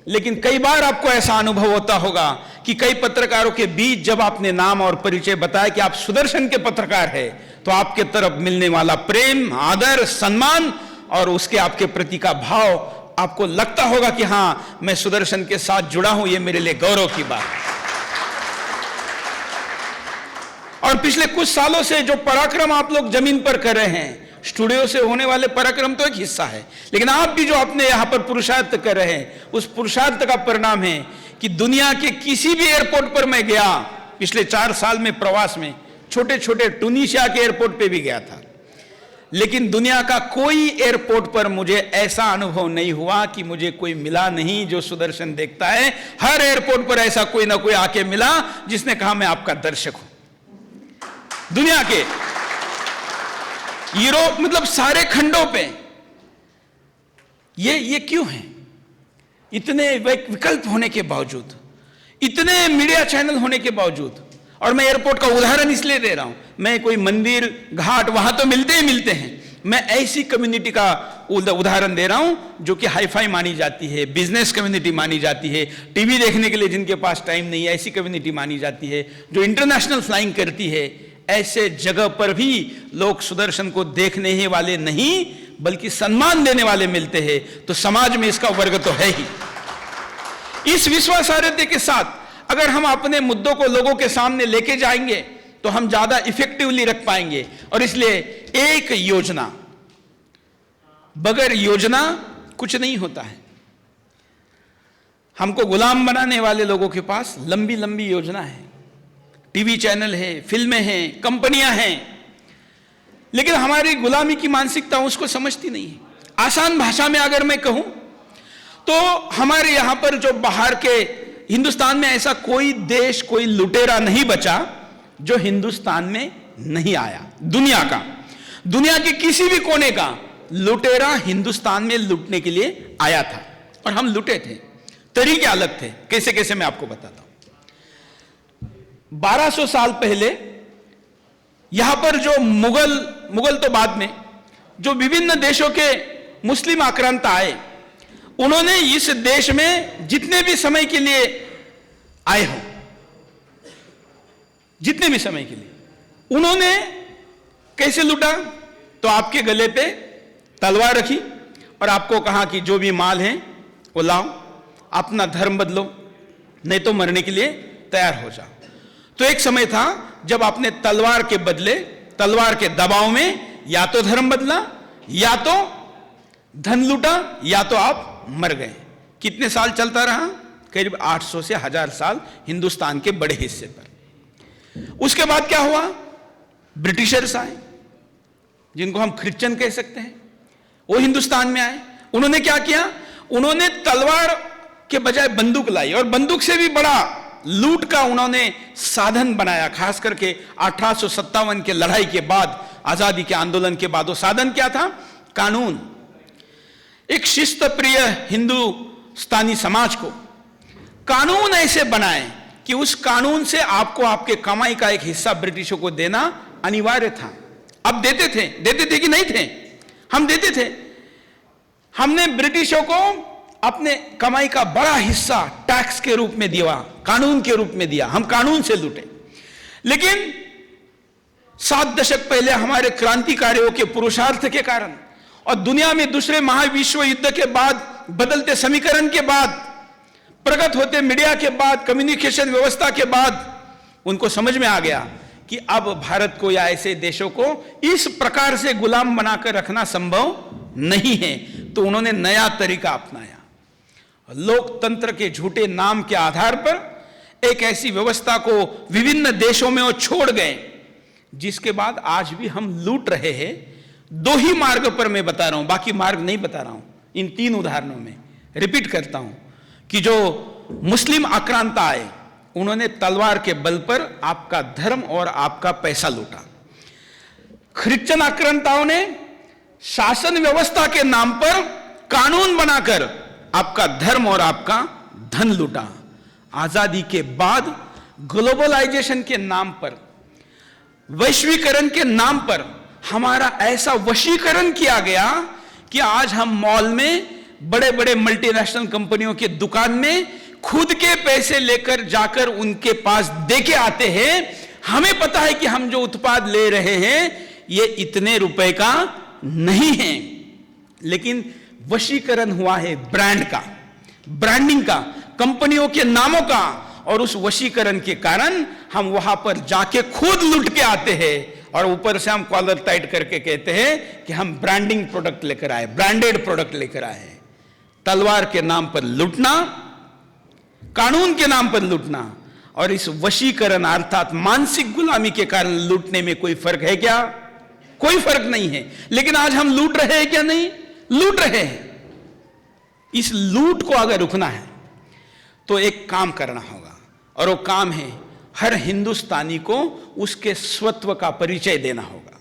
लेकिन कई बार आपको ऐसा अनुभव होता होगा कि कई पत्रकारों के बीच जब आपने नाम और परिचय बताया कि आप सुदर्शन के पत्रकार हैं, तो आपके तरफ मिलने वाला प्रेम, आदर, सम्मान और उसके आपके प्रति का भाव, आपको लगता होगा कि हां, मैं सुदर्शन के साथ जुड़ा हूं, यह मेरे लिए गौरव की बात है। और पिछले कुछ सालों से जो पराक्रम आप लोग जमीन पर कर रहे हैं, स्टूडियो से होने वाले पराक्रम तो एक हिस्सा है, लेकिन आप भी जो अपने यहां पर पुरुषार्थ कर रहे हैं, उस पुरुषार्थ का परिणाम है कि दुनिया के किसी भी एयरपोर्ट पर मैं गया, पिछले 4 साल में प्रवास में, छोटे छोटे टूनीशिया के एयरपोर्ट पे भी गया था, लेकिन दुनिया का कोई एयरपोर्ट पर मुझे ऐसा अनुभव नहीं हुआ कि मुझे कोई मिला नहीं जो सुदर्शन देखता है। हर एयरपोर्ट पर ऐसा कोई ना कोई आके मिला जिसने कहा मैं आपका दर्शक हूं। दुनिया के यूरोप, मतलब सारे खंडों पे ये क्यों है? इतने विकल्प होने के बावजूद, इतने मीडिया चैनल होने के बावजूद। और मैं एयरपोर्ट का उदाहरण इसलिए दे रहा हूं, मैं कोई मंदिर घाट वहां तो मिलते ही मिलते हैं, मैं ऐसी कम्युनिटी का उदाहरण दे रहा हूं जो कि हाईफाई मानी जाती है, बिजनेस कम्युनिटी मानी जाती है, टीवी देखने के लिए जिनके पास टाइम नहीं है ऐसी कम्युनिटी मानी जाती है, जो इंटरनेशनल फ्लाइंग करती है। ऐसे जगह पर भी लोग सुदर्शन को देखने ही वाले नहीं बल्कि सम्मान देने वाले मिलते हैं, तो समाज में इसका वर्ग तो है ही। इस विश्वासार्हता के साथ अगर हम अपने मुद्दों को लोगों के सामने लेके जाएंगे तो हम ज्यादा इफेक्टिवली रख पाएंगे। और इसलिए एक योजना, बगैर योजना कुछ नहीं होता है। हमको गुलाम बनाने वाले लोगों के पास लंबी लंबी योजना है, टीवी चैनल है, फिल्में हैं, कंपनियां हैं, लेकिन हमारी गुलामी की मानसिकता उसको समझती नहीं है। आसान भाषा में अगर मैं कहूं तो हमारे यहां पर जो बाहर के, हिंदुस्तान में ऐसा कोई देश, कोई लुटेरा नहीं बचा जो हिंदुस्तान में नहीं आया। दुनिया के किसी भी कोने का लुटेरा हिंदुस्तान में लूटने के लिए आया था और हम लुटे थे। तरीके अलग थे, कैसे कैसे मैं आपको बताता हूं। 1200 साल पहले यहां पर जो मुगल तो बाद में, जो विभिन्न देशों के मुस्लिम आक्रांत आए, उन्होंने इस देश में जितने भी समय के लिए आए हो, जितने भी समय के लिए, उन्होंने कैसे लूटा? तो आपके गले पे तलवार रखी और आपको कहा कि जो भी माल है वो लाओ, अपना धर्म बदलो, नहीं तो मरने के लिए तैयार हो जाओ। तो एक समय था जब आपने तलवार के बदले, तलवार के दबाव में या तो धर्म बदला, या तो धन लूटा, या तो आप मर गए। कितने साल चलता रहा? करीब 800 से 1000 साल हिंदुस्तान के बड़े हिस्से पर। उसके बाद क्या हुआ? ब्रिटिशर्स आए, जिनको हम क्रिश्चियन कह सकते हैं। वो हिंदुस्तान में आए। उन्होंने क्या किया, उन्होंने तलवार के बजाय बंदूक लाई और बंदूक से भी बड़ा लूट का उन्होंने साधन बनाया। खास करके 1857 के लड़ाई के बाद, आजादी के आंदोलन के बाद, वो साधन क्या था? कानून। एक शिस्त प्रिय हिंदुस्तानी समाज को कानून ऐसे बनाए कि उस कानून से आपको आपके कमाई का एक हिस्सा ब्रिटिशों को देना अनिवार्य था। अब देते थे कि नहीं थे? हम देते थे। हमने ब्रिटिशों को अपने कमाई का बड़ा हिस्सा टैक्स के रूप में दिया, कानून के रूप में दिया। हम कानून से लूटे। लेकिन 7 दशक पहले हमारे क्रांतिकारियों के पुरुषार्थ के कारण और दुनिया में दूसरे महाविश्व युद्ध के बाद, बदलते समीकरण के बाद, प्रगत होते मीडिया के बाद, कम्युनिकेशन व्यवस्था के बाद, उनको समझ में आ गया कि अब भारत को या ऐसे देशों को इस प्रकार से गुलाम बनाकर रखना संभव नहीं है। तो उन्होंने नया तरीका अपनाया। लोकतंत्र के झूठे नाम के आधार पर एक ऐसी व्यवस्था को विभिन्न देशों में वो छोड़ गए, जिसके बाद आज भी हम लूट रहे हैं। 2 ही मार्ग पर मैं बता रहा हूं, बाकी मार्ग नहीं बता रहा हूं। इन 3 उदाहरणों में रिपीट करता हूं कि जो मुस्लिम आक्रांता आए, उन्होंने तलवार के बल पर आपका धर्म और आपका पैसा लूटा। क्रिश्चियन आक्रांताओं ने शासन व्यवस्था के नाम पर कानून बनाकर आपका धर्म और आपका धन लूटा। आजादी के बाद ग्लोबलाइजेशन के नाम पर, वैश्वीकरण के नाम पर हमारा ऐसा वशीकरण किया गया कि आज हम मॉल में, बड़े बड़े मल्टीनेशनल कंपनियों के दुकान में खुद के पैसे लेकर जाकर उनके पास देके आते हैं। हमें पता है कि हम जो उत्पाद ले रहे हैं ये इतने रुपए का नहीं है, लेकिन वशीकरण हुआ है ब्रांड का, ब्रांडिंग का, कंपनियों के नामों का। और उस वशीकरण के कारण हम वहां पर जाके खुद लूट के आते हैं और ऊपर से हम कॉलर टाइट करके कहते हैं कि हम ब्रांडिंग प्रोडक्ट लेकर आए, ब्रांडेड प्रोडक्ट लेकर आए। तलवार के नाम पर लूटना, कानून के नाम पर लूटना और इस वशीकरण अर्थात मानसिक गुलामी के कारण लूटने में कोई फर्क है क्या? कोई फर्क नहीं है। लेकिन आज हम लूट रहे हैं क्या? नहीं लूट रहे हैं। इस लूट को अगर रुकना है तो एक काम करना होगा, और वो काम है हर हिंदुस्तानी को उसके स्वत्व का परिचय देना होगा।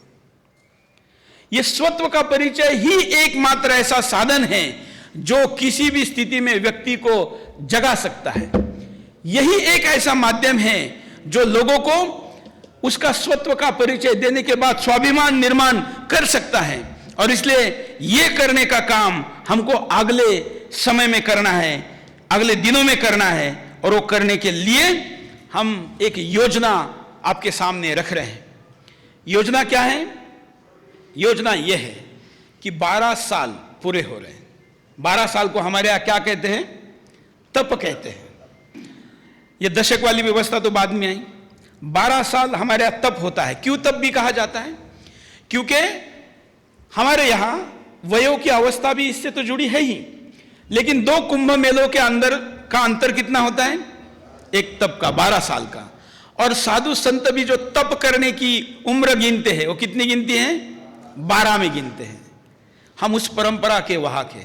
यह स्वत्व का परिचय ही एकमात्र ऐसा साधन है जो किसी भी स्थिति में व्यक्ति को जगा सकता है। यही एक ऐसा माध्यम है जो लोगों को उसका स्वत्व का परिचय देने के बाद स्वाभिमान निर्माण कर सकता है। और इसलिए यह करने का काम हमको अगले समय में करना है, अगले दिनों में करना है। और वो करने के लिए हम एक योजना आपके सामने रख रहे हैं। योजना क्या है? योजना यह है कि 12 साल पूरे हो रहे हैं। 12 साल को हमारे यहां क्या कहते हैं? तप कहते हैं। यह दशक वाली व्यवस्था तो बाद में आई। 12 साल हमारे यहां तप होता है। क्यों तप भी कहा जाता है? क्योंकि हमारे यहां वयों की अवस्था भी इससे तो जुड़ी है ही, लेकिन 2 कुंभ मेलों के अंदर का अंतर कितना होता है? एक तप का 12 साल का। और साधु संत भी जो तप करने की उम्र गिनते हैं, वो कितनी गिनती हैं? 12 में गिनते हैं। हम उस परंपरा के वहां के,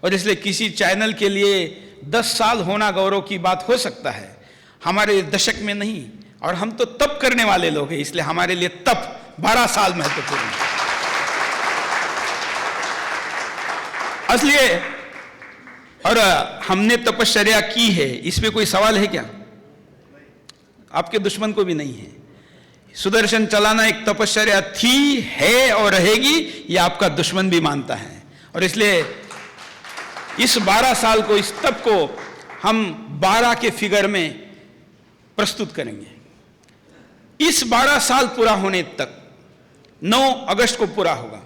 और इसलिए किसी चैनल के लिए 10 साल होना गौरव की बात हो सकता है, हमारे दशक में नहीं। और हम तो तप करने वाले लोग हैं, इसलिए हमारे लिए तप 12 साल महत्वपूर्ण है। इसलिए और हमने तपश्चर्या की है, इसमें कोई सवाल है क्या? आपके दुश्मन को भी नहीं है। सुदर्शन चलाना एक तपश्चर्या थी, है और रहेगी, ये आपका दुश्मन भी मानता है। और इसलिए इस 12 साल को, इस तप को हम 12 के फिगर में प्रस्तुत करेंगे। इस 12 साल पूरा होने तक 9 अगस्त को पूरा होगा,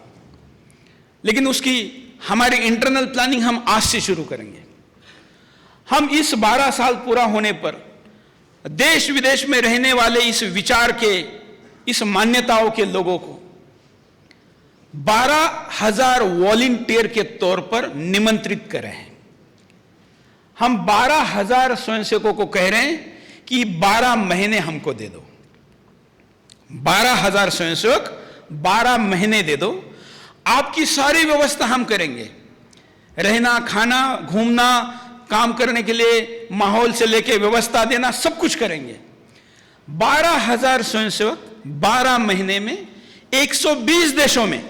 लेकिन उसकी हमारी इंटरनल प्लानिंग हम आज से शुरू करेंगे। हम इस 12 साल पूरा होने पर देश विदेश में रहने वाले इस विचार के, इस मान्यताओं के लोगों को 12,000 वॉलंटियर के तौर पर निमंत्रित कर रहे हैं। हम 12,000 स्वयंसेवकों को कह रहे हैं कि 12 महीने हमको दे दो। 12,000 स्वयंसेवक 12 महीने दे दो। आपकी सारी व्यवस्था हम करेंगे, रहना, खाना, घूमना, काम करने के लिए माहौल से लेके व्यवस्था देना, सब कुछ करेंगे। 12,000 स्वयंसेवक 12 महीने में 120 देशों में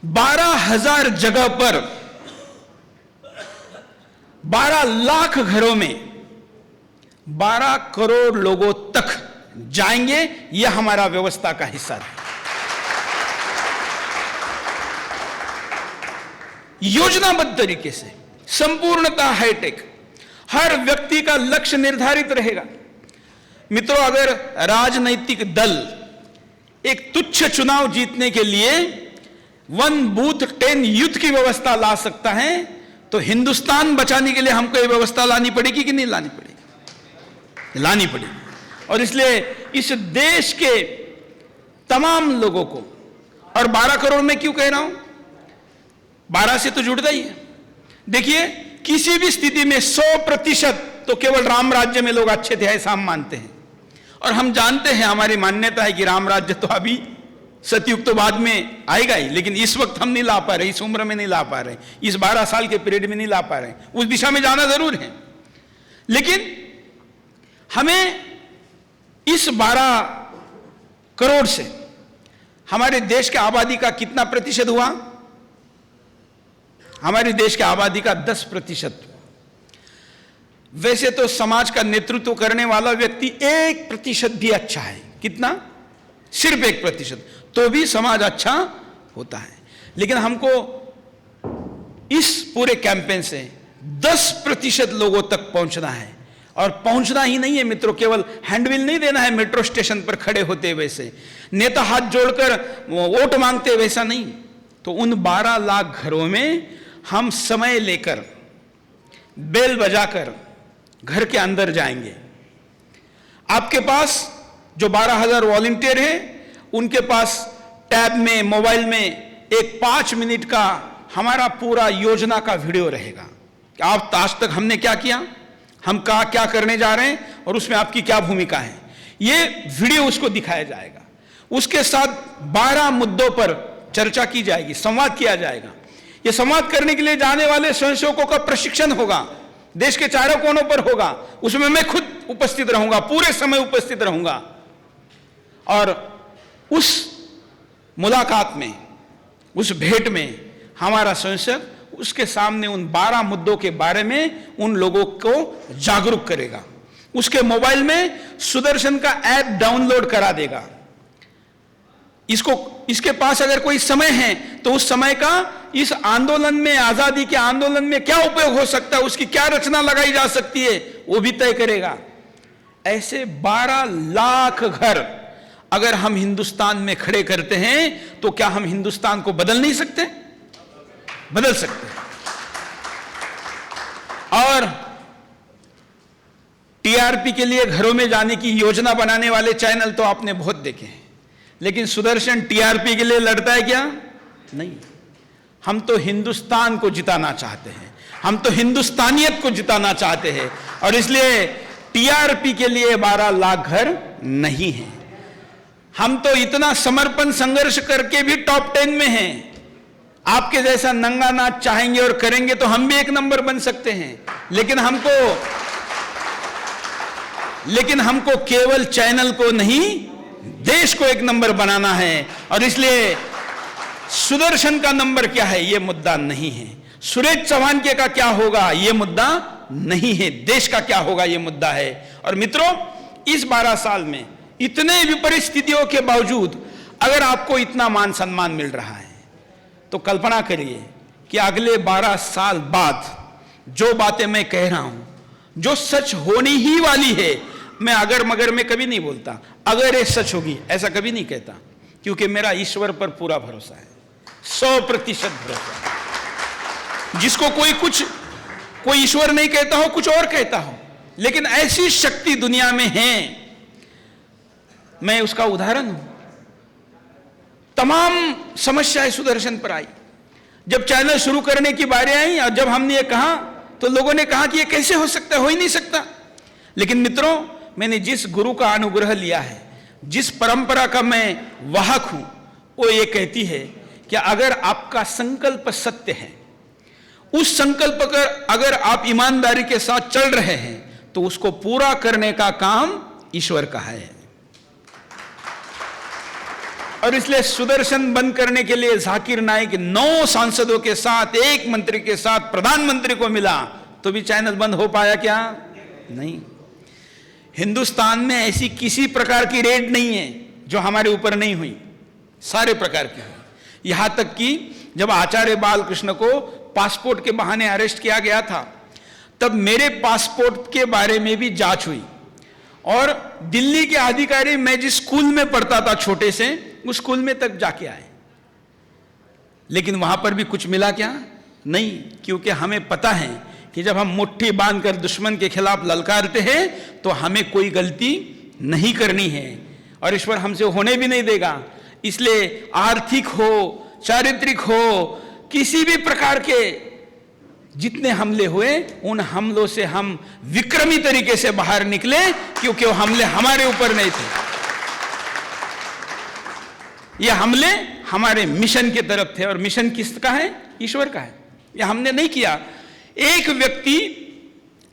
12,000 जगह पर 12 लाख घरों में 12 करोड़ लोगों तक जाएंगे। यह हमारा व्यवस्था का हिस्सा है। योजनाबद्ध तरीके से, संपूर्णता हाईटेक, हर व्यक्ति का लक्ष्य निर्धारित रहेगा। मित्रों, अगर राजनीतिक दल एक तुच्छ चुनाव जीतने के लिए 1 बूथ 10 यूथ की व्यवस्था ला सकता है, तो हिंदुस्तान बचाने के लिए हमको यह व्यवस्था लानी पड़ेगी कि नहीं लानी पड़ेगी? लानी पड़ेगी। और इसलिए इस देश के तमाम लोगों को, और 12 करोड़ में क्यों कह रहा हूं, 12 से तो जुड़ता ही है। देखिए, किसी भी स्थिति में 100% तो केवल राम राज्य में लोग अच्छे थे, ऐसा हम मानते हैं। और हम जानते हैं, हमारी मान्यता है कि राम राज्य तो अभी सतयुग तो बाद में आएगा ही, लेकिन इस वक्त हम नहीं ला पा रहे, इस उम्र में नहीं ला पा रहे, इस 12 साल के पीरियड में नहीं ला पा रहे। उस दिशा में जाना जरूर है, लेकिन हमें इस 12 करोड़ से हमारे देश की आबादी का कितना प्रतिशत हुआ? हमारे देश की आबादी का 10%। वैसे तो समाज का नेतृत्व करने वाला व्यक्ति 1% भी अच्छा है। कितना? सिर्फ 1%, तो भी समाज अच्छा होता है। लेकिन हमको इस पूरे कैंपेन से 10% लोगों तक पहुंचना है। और पहुंचना ही नहीं है मित्रों, केवल हैंडबिल नहीं देना है मेट्रो स्टेशन पर खड़े होते वैसे, नेता हाथ जोड़कर वोट मांगते वैसा नहीं। तो उन 12 लाख घरों में हम समय लेकर, बेल बजाकर घर के अंदर जाएंगे। आपके पास जो 12,000 वॉलंटियर हैं, उनके पास टैब में, मोबाइल में एक 5 मिनट का हमारा पूरा योजना का वीडियो रहेगा कि आप आज तक हमने क्या किया, हम क्या करने जा रहे हैं और उसमें आपकी क्या भूमिका है। ये वीडियो उसको दिखाया जाएगा। उसके साथ 12 मुद्दों पर चर्चा की जाएगी, संवाद किया जाएगा। ये संवाद करने के लिए जाने वाले स्वयंसेवकों का प्रशिक्षण होगा, देश के चारों कोनों पर होगा। उसमें मैं खुद उपस्थित रहूंगा, पूरे समय उपस्थित रहूंगा। और उस मुलाकात में, उस भेंट में हमारा स्वयंसेवक उसके सामने उन 12 मुद्दों के बारे में उन लोगों को जागरूक करेगा। उसके मोबाइल में सुदर्शन का ऐप डाउनलोड करा देगा। इसके पास अगर कोई समय है तो उस समय का इस आंदोलन में, आजादी के आंदोलन में क्या उपयोग हो सकता है, उसकी क्या रचना लगाई जा सकती है, वो भी तय करेगा। ऐसे 12 लाख घर अगर हम हिंदुस्तान में खड़े करते हैं तो क्या हम हिंदुस्तान को बदल नहीं सकते? बदल सकते हैं। और टीआरपी के लिए घरों में जाने की योजना बनाने वाले चैनल तो आपने बहुत देखे हैं, लेकिन सुदर्शन टीआरपी के लिए लड़ता है क्या? नहीं। हम तो हिंदुस्तान को जिताना चाहते हैं, हम तो हिंदुस्तानियत को जिताना चाहते हैं। और इसलिए टीआरपी के लिए 12 लाख घर नहीं है। हम तो इतना समर्पण संघर्ष करके भी टॉप 10 में हैं। आपके जैसा नंगा नाच चाहेंगे और करेंगे तो हम भी 1 नंबर बन सकते हैं, लेकिन हमको केवल चैनल को नहीं, देश को 1 नंबर बनाना है। और इसलिए सुदर्शन का नंबर क्या है, यह मुद्दा नहीं है। सुरेश चौहान के का क्या होगा, यह मुद्दा नहीं है। देश का क्या होगा, यह मुद्दा है। और मित्रों, इस 12 साल में इतने विपरीत स्थितियों के बावजूद अगर आपको इतना मान सम्मान मिल रहा है, तो कल्पना करिए कि अगले 12 साल बाद जो बातें मैं कह रहा हूं, जो सच होनी ही वाली है, मैं अगर मगर में कभी नहीं बोलता, अगर ये सच होगी ऐसा कभी नहीं कहता, क्योंकि मेरा ईश्वर पर पूरा भरोसा है, 100% भरोसा। जिसको कोई ईश्वर नहीं कहता हो, कुछ और कहता हो, लेकिन ऐसी शक्ति दुनिया में है, मैं उसका उदाहरण हूं। तमाम समस्याएं सुदर्शन पर आई। जब चैनल शुरू करने की बारी आई और जब हमने ये कहा तो लोगों ने कहा कि ये कैसे हो सकता है, हो ही नहीं सकता। लेकिन मित्रों, मैंने जिस गुरु का अनुग्रह लिया है, जिस परंपरा का मैं वाहक हूं, वो ये कहती है कि अगर आपका संकल्प सत्य है, उस संकल्प पर अगर आप ईमानदारी के साथ चल रहे हैं, तो उसको पूरा करने का काम ईश्वर का है। और इसलिए सुदर्शन बंद करने के लिए जाकिर नाइक 9 सांसदों के साथ, 1 मंत्री के साथ प्रधानमंत्री को मिला, तो भी चैनल बंद हो पाया क्या? नहीं। हिंदुस्तान में ऐसी किसी प्रकार की रेड नहीं है जो हमारे ऊपर नहीं हुई, सारे प्रकार की हुई। यहां तक कि जब आचार्य बालकृष्ण को पासपोर्ट के बहाने अरेस्ट किया गया था, तब मेरे पासपोर्ट के बारे में भी जांच हुई। और दिल्ली के अधिकारी, मैं जिस स्कूल में पढ़ता था छोटे से, उस स्कूल में तक जाके आए, लेकिन वहां पर भी कुछ मिला क्या? नहीं, क्योंकि हमें पता है कि जब हम मुट्ठी बांधकर दुश्मन के खिलाफ ललकारते हैं तो हमें कोई गलती नहीं करनी है और ईश्वर हमसे होने भी नहीं देगा। इसलिए आर्थिक हो, चारित्रिक हो, किसी भी प्रकार के जितने हमले हुए, उन हमलों से हम विक्रमी तरीके से बाहर निकले, क्योंकि वो हमले हमारे ऊपर नहीं थे। ये हमले हमारे मिशन की तरफ थे, और मिशन किसका है? ईश्वर का है। ये हमने नहीं किया। एक व्यक्ति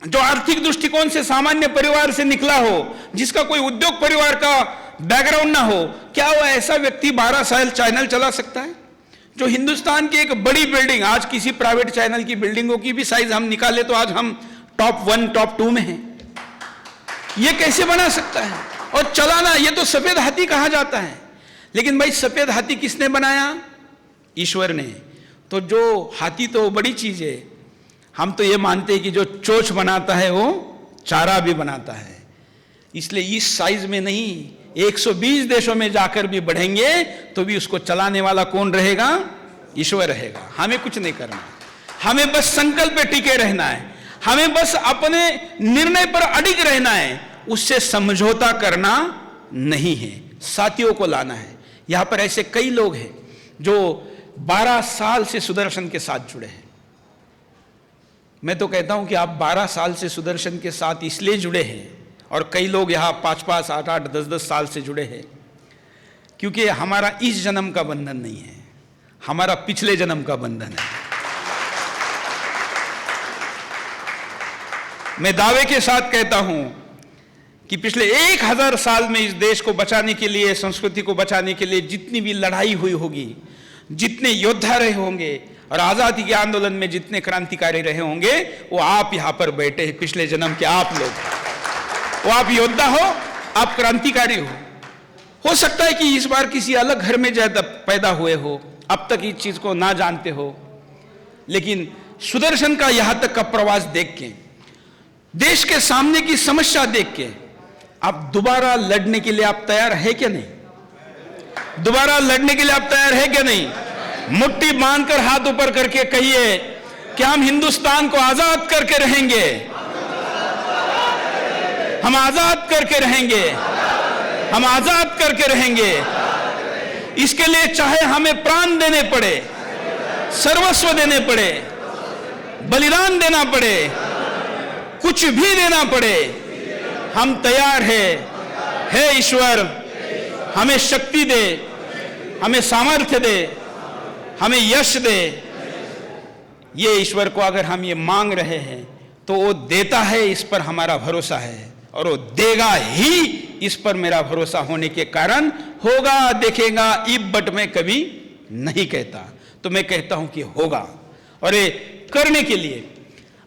जो आर्थिक दृष्टिकोण से सामान्य परिवार से निकला हो, जिसका कोई उद्योग परिवार का बैकग्राउंड ना हो, क्या वो ऐसा व्यक्ति 12 साल चैनल चला सकता है? जो हिंदुस्तान की एक बड़ी बिल्डिंग, आज किसी प्राइवेट चैनल की बिल्डिंगों की भी साइज हम निकाले तो आज हम टॉप 1, टॉप 2 में हैं। ये कैसे बना सकता है? और चलाना, ये तो सफेद हाथी कहा जाता है, लेकिन भाई सफेद हाथी किसने बनाया? ईश्वर ने। तो जो हाथी तो बड़ी चीज है, हम तो ये मानते हैं कि जो चोंच बनाता है वो चारा भी बनाता है। इसलिए इस साइज में नहीं, 120 देशों में जाकर भी बढ़ेंगे तो भी उसको चलाने वाला कौन रहेगा? ईश्वर रहेगा। हमें कुछ नहीं करना है, हमें बस संकल्प पे टिके रहना है, हमें बस अपने निर्णय पर अडिग रहना है, उससे समझौता करना नहीं है, साथियों को लाना है। यहां पर ऐसे कई लोग हैं जो 12 साल से सुदर्शन के साथ जुड़े हैं। मैं तो कहता हूं कि आप 12 साल से सुदर्शन के साथ इसलिए जुड़े हैं, और कई लोग यहां 5-5, 8-8, 10-10 साल से जुड़े हैं, क्योंकि हमारा इस जन्म का बंधन नहीं है, हमारा पिछले जन्म का बंधन है। मैं दावे के साथ कहता हूं कि पिछले 1000 साल में इस देश को बचाने के लिए, संस्कृति को बचाने के लिए जितनी भी लड़ाई हुई होगी, जितने योद्धा रहे होंगे, और आजादी के आंदोलन में जितने क्रांतिकारी रहे होंगे, वो आप यहां पर बैठे हैं, पिछले जन्म के आप लोग। वो आप योद्धा हो, आप क्रांतिकारी हो सकता है कि इस बार किसी अलग घर में ज्यादा पैदा हुए हो, अब तक इस चीज को ना जानते हो, लेकिन सुदर्शन का यहां तक का प्रवास देख के, देश के सामने की समस्या देख के, आप दोबारा लड़ने के लिए आप तैयार है क्या नहीं? दोबारा लड़ने के लिए आप तैयार है क्या नहीं? मुट्ठी बांधकर हाथ ऊपर करके कहिए कि हम हिंदुस्तान को आजाद करके रहेंगे, हम आजाद करके रहेंगे, हम आजाद करके रहेंगे। इसके लिए चाहे हमें प्राण देने पड़े, सर्वस्व देने पड़े, बलिदान देना पड़े, कुछ भी देना पड़े, हम तैयार है ईश्वर हमें शक्ति दे, हमें सामर्थ्य दे, हमें यश दे। ये ईश्वर को अगर हम ये मांग रहे हैं तो वो देता है, इस पर हमारा भरोसा है, और वो देगा ही, इस पर मेरा भरोसा होने के कारण होगा, देखेगा इब बट मैं कभी नहीं कहता, तो मैं कहता हूं कि होगा। और ये करने के लिए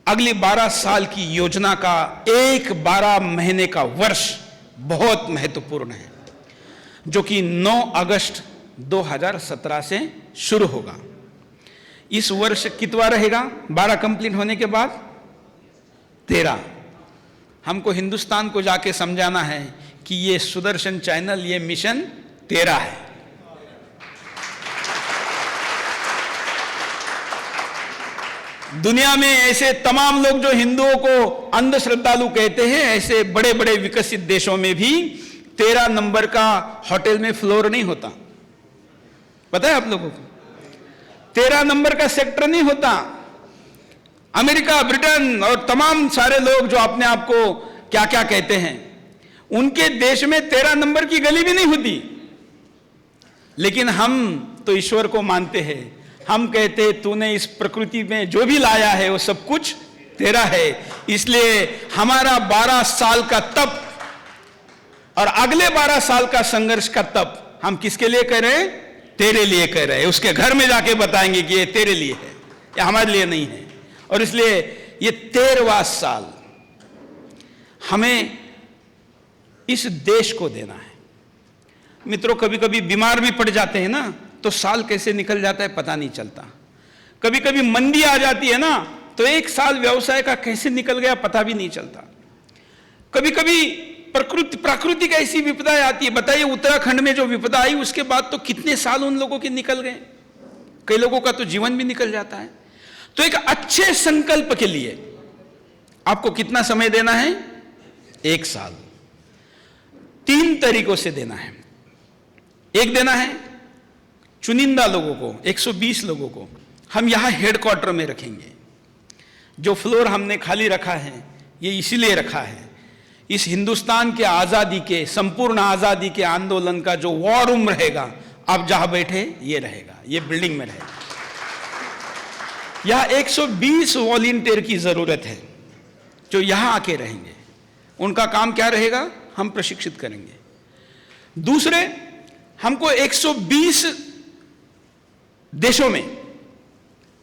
अगली 12 साल की योजना का एक 12 महीने का वर्ष बहुत महत्वपूर्ण है, जो कि 9 अगस्त 2017 से शुरू होगा। इस वर्ष कितवा रहेगा? 12 कंप्लीट होने के बाद 13। हमको हिंदुस्तान को जाके समझाना है कि ये सुदर्शन चैनल, ये मिशन 13 है। दुनिया में ऐसे तमाम लोग जो हिंदुओं को अंधश्रद्धालु कहते हैं, ऐसे बड़े बड़े विकसित देशों में भी 13 नंबर का होटल में फ्लोर नहीं होता। पता है आप लोगों को? 13 नंबर का सेक्टर नहीं होता। अमेरिका, ब्रिटेन और तमाम सारे लोग जो अपने आप को क्या क्या कहते हैं, उनके देश में 13 नंबर की गली भी नहीं होती। लेकिन हम तो ईश्वर को मानते हैं, हम कहते हैं तूने इस प्रकृति में जो भी लाया है वो सब कुछ तेरा है। इसलिए हमारा 12 साल का तप और अगले 12 साल का संघर्ष का तप हम किसके लिए कर रहे हैं? तेरे लिए कर रहे हैं। उसके घर में जाके बताएंगे कि ये तेरे लिए है, ये हमारे लिए नहीं है। और इसलिए ये 13वां साल हमें इस देश को देना है। मित्रों, कभी कभी बीमार भी पड़ जाते हैं ना, तो साल कैसे निकल जाता है पता नहीं चलता। कभी कभी मंदी आ जाती है ना, तो एक साल व्यवसाय का कैसे निकल गया पता भी नहीं चलता। कभी कभी प्राकृतिक ऐसी विपदाएं आती है। बताइए, उत्तराखंड में जो विपदा आई उसके बाद तो कितने साल उन लोगों के निकल गए, कई लोगों का तो जीवन भी निकल जाता है। तो एक अच्छे संकल्प के लिए आपको कितना समय देना है? 1 साल। 3 तरीकों से देना है। एक देना है चुनिंदा लोगों को, 120 लोगों को हम यहां हेडक्वार्टर में रखेंगे। जो फ्लोर हमने खाली रखा है ये इसीलिए रखा है, इस हिंदुस्तान के आजादी के, संपूर्ण आजादी के आंदोलन का जो वॉर रूम रहेगा, आप जहां बैठे ये रहेगा, ये बिल्डिंग में रहेगा। यहां 120 वॉलंटियर की जरूरत है जो यहां आके रहेंगे। उनका काम क्या रहेगा? हम प्रशिक्षित करेंगे। दूसरे, हमको 120 देशों में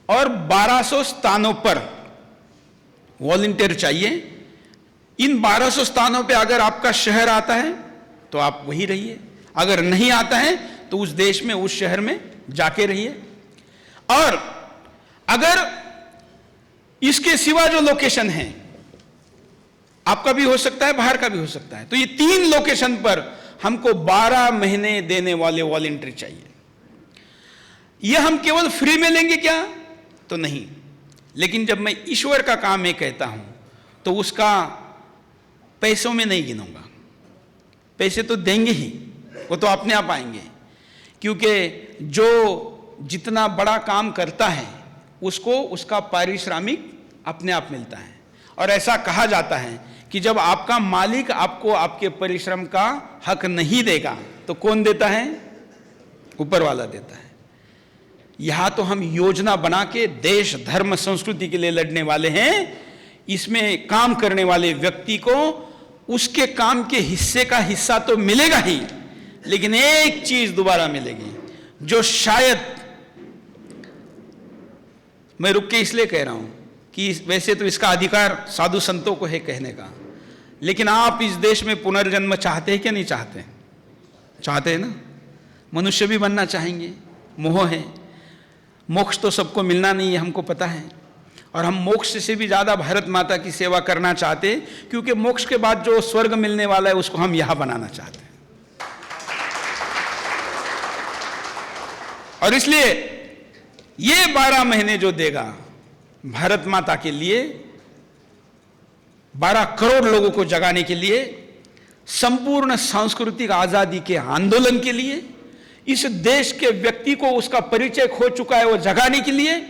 और 1200 स्थानों पर वॉलंटियर चाहिए। इन 1200 स्थानों पे अगर आपका शहर आता है तो आप वहीं रहिए, अगर नहीं आता है तो उस देश में, उस शहर में जाके रहिए। और अगर इसके सिवा जो लोकेशन है, आपका भी हो सकता है, बाहर का भी हो सकता है, तो ये 3 लोकेशन पर हमको 12 महीने देने वाले वॉलंटियर चाहिए। ये हम केवल फ्री में लेंगे क्या? तो नहीं, लेकिन जब मैं ईश्वर का काम में कहता हूं तो उसका पैसों में नहीं गिनूंगा। पैसे तो देंगे ही, वो तो अपने आप आएंगे, क्योंकि जो जितना बड़ा काम करता है उसको उसका पारिश्रमिक अपने आप मिलता है। और ऐसा कहा जाता है कि जब आपका मालिक आपको आपके परिश्रम का हक नहीं देगा तो कौन देता है? ऊपर वाला देता है। यहां तो हम योजना बना के देश, धर्म, संस्कृति के लिए लड़ने वाले हैं। इसमें काम करने वाले व्यक्ति को उसके काम के हिस्से का हिस्सा तो मिलेगा ही, लेकिन एक चीज दोबारा मिलेगी जो शायद, मैं रुक के इसलिए कह रहा हूं कि वैसे तो इसका अधिकार साधु संतों को है कहने का, लेकिन आप इस देश में पुनर्जन्म चाहते हैं क्या? नहीं चाहते? चाहते हैं ना? मनुष्य भी बनना चाहेंगे, मोह है। मोक्ष तो सबको मिलना नहीं है, हमको पता है। और हम मोक्ष से भी ज्यादा भारत माता की सेवा करना चाहते हैं, क्योंकि मोक्ष के बाद जो स्वर्ग मिलने वाला है उसको हम यहां बनाना चाहते हैं। और इसलिए ये 12 महीने जो देगा भारत माता के लिए, 12 करोड़ लोगों को जगाने के लिए, संपूर्ण सांस्कृतिक आजादी के आंदोलन के लिए, इस देश के व्यक्ति को उसका परिचय खो चुका है वो जगाने के लिए,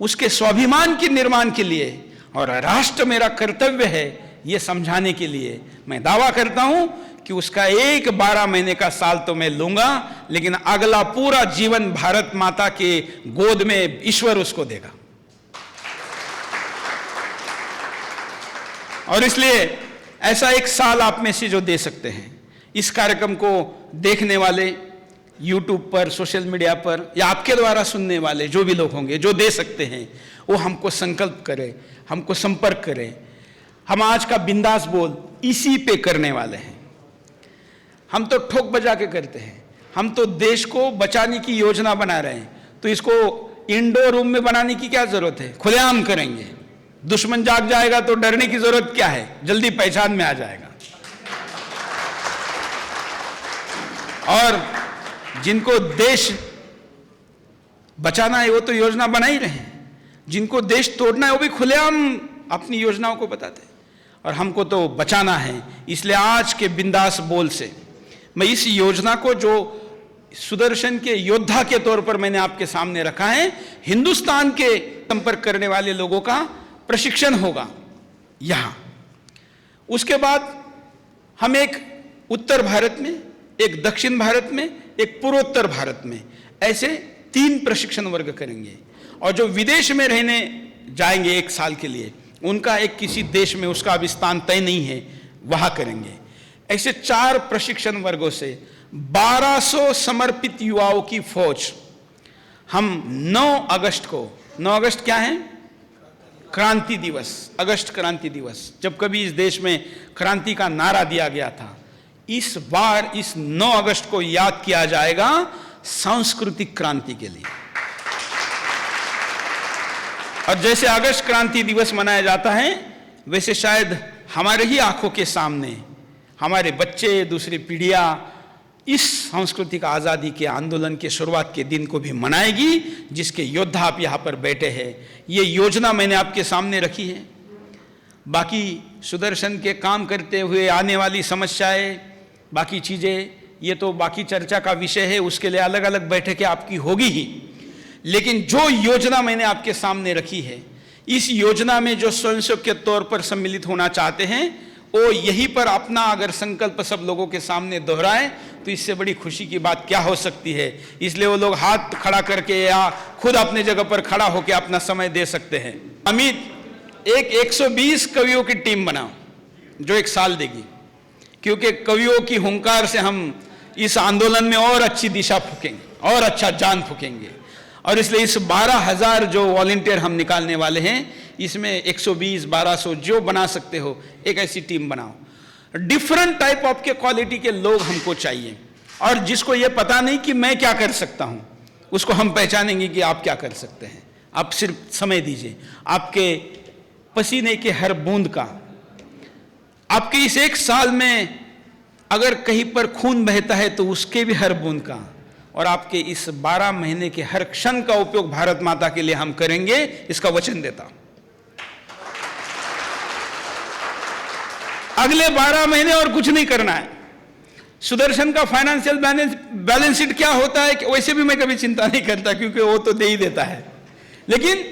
उसके स्वाभिमान के निर्माण के लिए, और राष्ट्र मेरा कर्तव्य है ये समझाने के लिए, मैं दावा करता हूं कि उसका एक 12 महीने का साल तो मैं लूंगा, लेकिन अगला पूरा जीवन भारत माता के गोद में ईश्वर उसको देगा। और इसलिए ऐसा एक साल आप में से जो दे सकते हैं, इस कार्यक्रम को देखने वाले YouTube पर, सोशल मीडिया पर, या आपके द्वारा सुनने वाले जो भी लोग होंगे जो दे सकते हैं, वो हमको संकल्प करें, हमको संपर्क करें। हम आज का बिंदास बोल इसी पे करने वाले हैं। हम तो ठोक बजा के करते हैं, हम तो देश को बचाने की योजना बना रहे हैं, तो इसको इंडोर रूम में बनाने की क्या जरूरत है? खुलेआम करेंगे। दुश्मन जाग जाएगा तो डरने की जरूरत क्या है? जल्दी पहचान में आ जाएगा। और जिनको देश बचाना है वो तो योजना बना ही रहे हैं, जिनको देश तोड़ना है वो भी खुलेआम अपनी योजनाओं को बताते हैं, और हमको तो बचाना है। इसलिए आज के बिंदास बोल से मैं इस योजना को, जो सुदर्शन के योद्धा के तौर पर मैंने आपके सामने रखा है, हिंदुस्तान के संपर्क करने वाले लोगों का प्रशिक्षण होगा यहां। उसके बाद हम एक उत्तर भारत में, एक दक्षिण भारत में, एक पूर्वोत्तर भारत में ऐसे 3 प्रशिक्षण वर्ग करेंगे। और जो विदेश में रहने जाएंगे 1 साल के लिए, उनका एक किसी देश में उसका अभी स्थान तय नहीं है, वहां करेंगे। ऐसे 4 प्रशिक्षण वर्गों से 1200 समर्पित युवाओं की फौज हम 9 अगस्त को, 9 अगस्त क्या है? क्रांति दिवस, अगस्त क्रांति दिवस, जब कभी इस देश में क्रांति का नारा दिया गया था, इस बार इस 9 अगस्त को याद किया जाएगा सांस्कृतिक क्रांति के लिए। और जैसे अगस्त क्रांति दिवस मनाया जाता है, वैसे शायद हमारे ही आंखों के सामने हमारे बच्चे, दूसरी पीढ़ियां इस सांस्कृतिक आजादी के आंदोलन के शुरुआत के दिन को भी मनाएगी, जिसके योद्धा आप यहां पर बैठे हैं। ये योजना मैंने आपके सामने रखी है। बाकी सुदर्शन के काम करते हुए आने वाली समस्याएं, बाकी चीजें, ये तो बाकी चर्चा का विषय है, उसके लिए अलग अलग बैठकें आपकी होगी ही। लेकिन जो योजना मैंने आपके सामने रखी है, इस योजना में जो स्वयंसेवक के तौर पर सम्मिलित होना चाहते हैं, वो यहीं पर अपना अगर संकल्प सब लोगों के सामने दोहराएं, तो इससे बड़ी खुशी की बात क्या हो सकती है। इसलिए वो लोग हाथ खड़ा करके या खुद अपने जगह पर खड़ा होकर अपना समय दे सकते हैं। अमित, एक 120 कवियों की टीम बनाओ जो 1 साल देगी, क्योंकि कवियों की हुंकार से हम इस आंदोलन में और अच्छी दिशा फूकेंगे और अच्छा जान फूकेंगे। और इसलिए इस 12,000 जो वॉलंटियर हम निकालने वाले हैं, इसमें 120, 1200 जो बना सकते हो, एक ऐसी टीम बनाओ। डिफरेंट टाइप ऑफ के क्वालिटी के लोग हमको चाहिए, और जिसको ये पता नहीं कि मैं क्या कर सकता हूं, उसको हम पहचानेंगे कि आप क्या कर सकते हैं। आप सिर्फ समय दीजिए। आपके पसीने के हर बूंद का, आपके इस 1 साल में अगर कहीं पर खून बहता है तो उसके भी हर बूंद का, और आपके इस 12 महीने के हर क्षण का उपयोग भारत माता के लिए हम करेंगे, इसका वचन देता हूं। अगले 12 महीने और कुछ नहीं करना है। सुदर्शन का फाइनेंशियल बैलेंस शीट क्या होता है, वैसे भी मैं कभी चिंता नहीं करता, क्योंकि वो तो दे ही देता है। लेकिन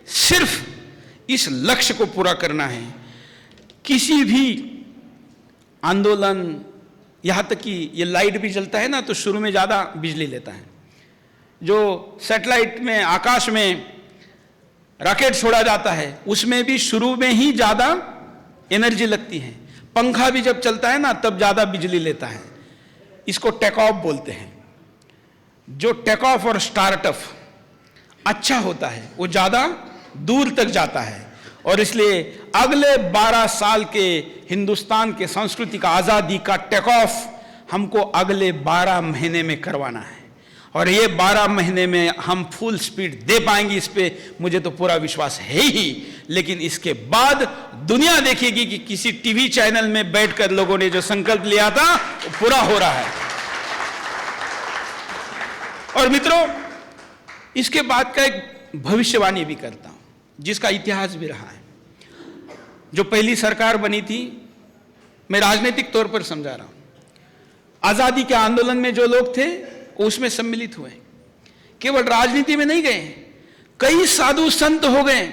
सिर्फ इस लक्ष्य को पूरा करना है। किसी भी आंदोलन, यहां तक कि ये लाइट भी जलता है ना, तो शुरू में ज्यादा बिजली लेता है। जो सैटेलाइट में, आकाश में रॉकेट छोड़ा जाता है, उसमें भी शुरू में ही ज्यादा एनर्जी लगती है। पंखा भी जब चलता है ना, तब ज्यादा बिजली लेता है। इसको टेक ऑफ बोलते हैं। जो टेक ऑफ और स्टार्टअप अच्छा होता है, वो ज्यादा दूर तक जाता है। और इसलिए अगले 12 साल के हिंदुस्तान के सांस्कृतिक आजादी का टेक ऑफ हमको अगले 12 महीने में करवाना है। और ये 12 महीने में हम फुल स्पीड दे पाएंगे, इस पे मुझे तो पूरा विश्वास है ही। लेकिन इसके बाद दुनिया देखेगी कि किसी टीवी चैनल में बैठकर लोगों ने जो संकल्प लिया था, वो पूरा हो रहा है। और मित्रों, इसके बाद का एक भविष्यवाणी भी करता हूं, जिसका इतिहास भी रहा है। जो पहली सरकार बनी थी, मैं राजनीतिक तौर पर समझा रहा हूं। आजादी के आंदोलन में जो लोग थे, उसमें सम्मिलित हुए। केवल राजनीति में नहीं गए, कई साधु संत हो गए,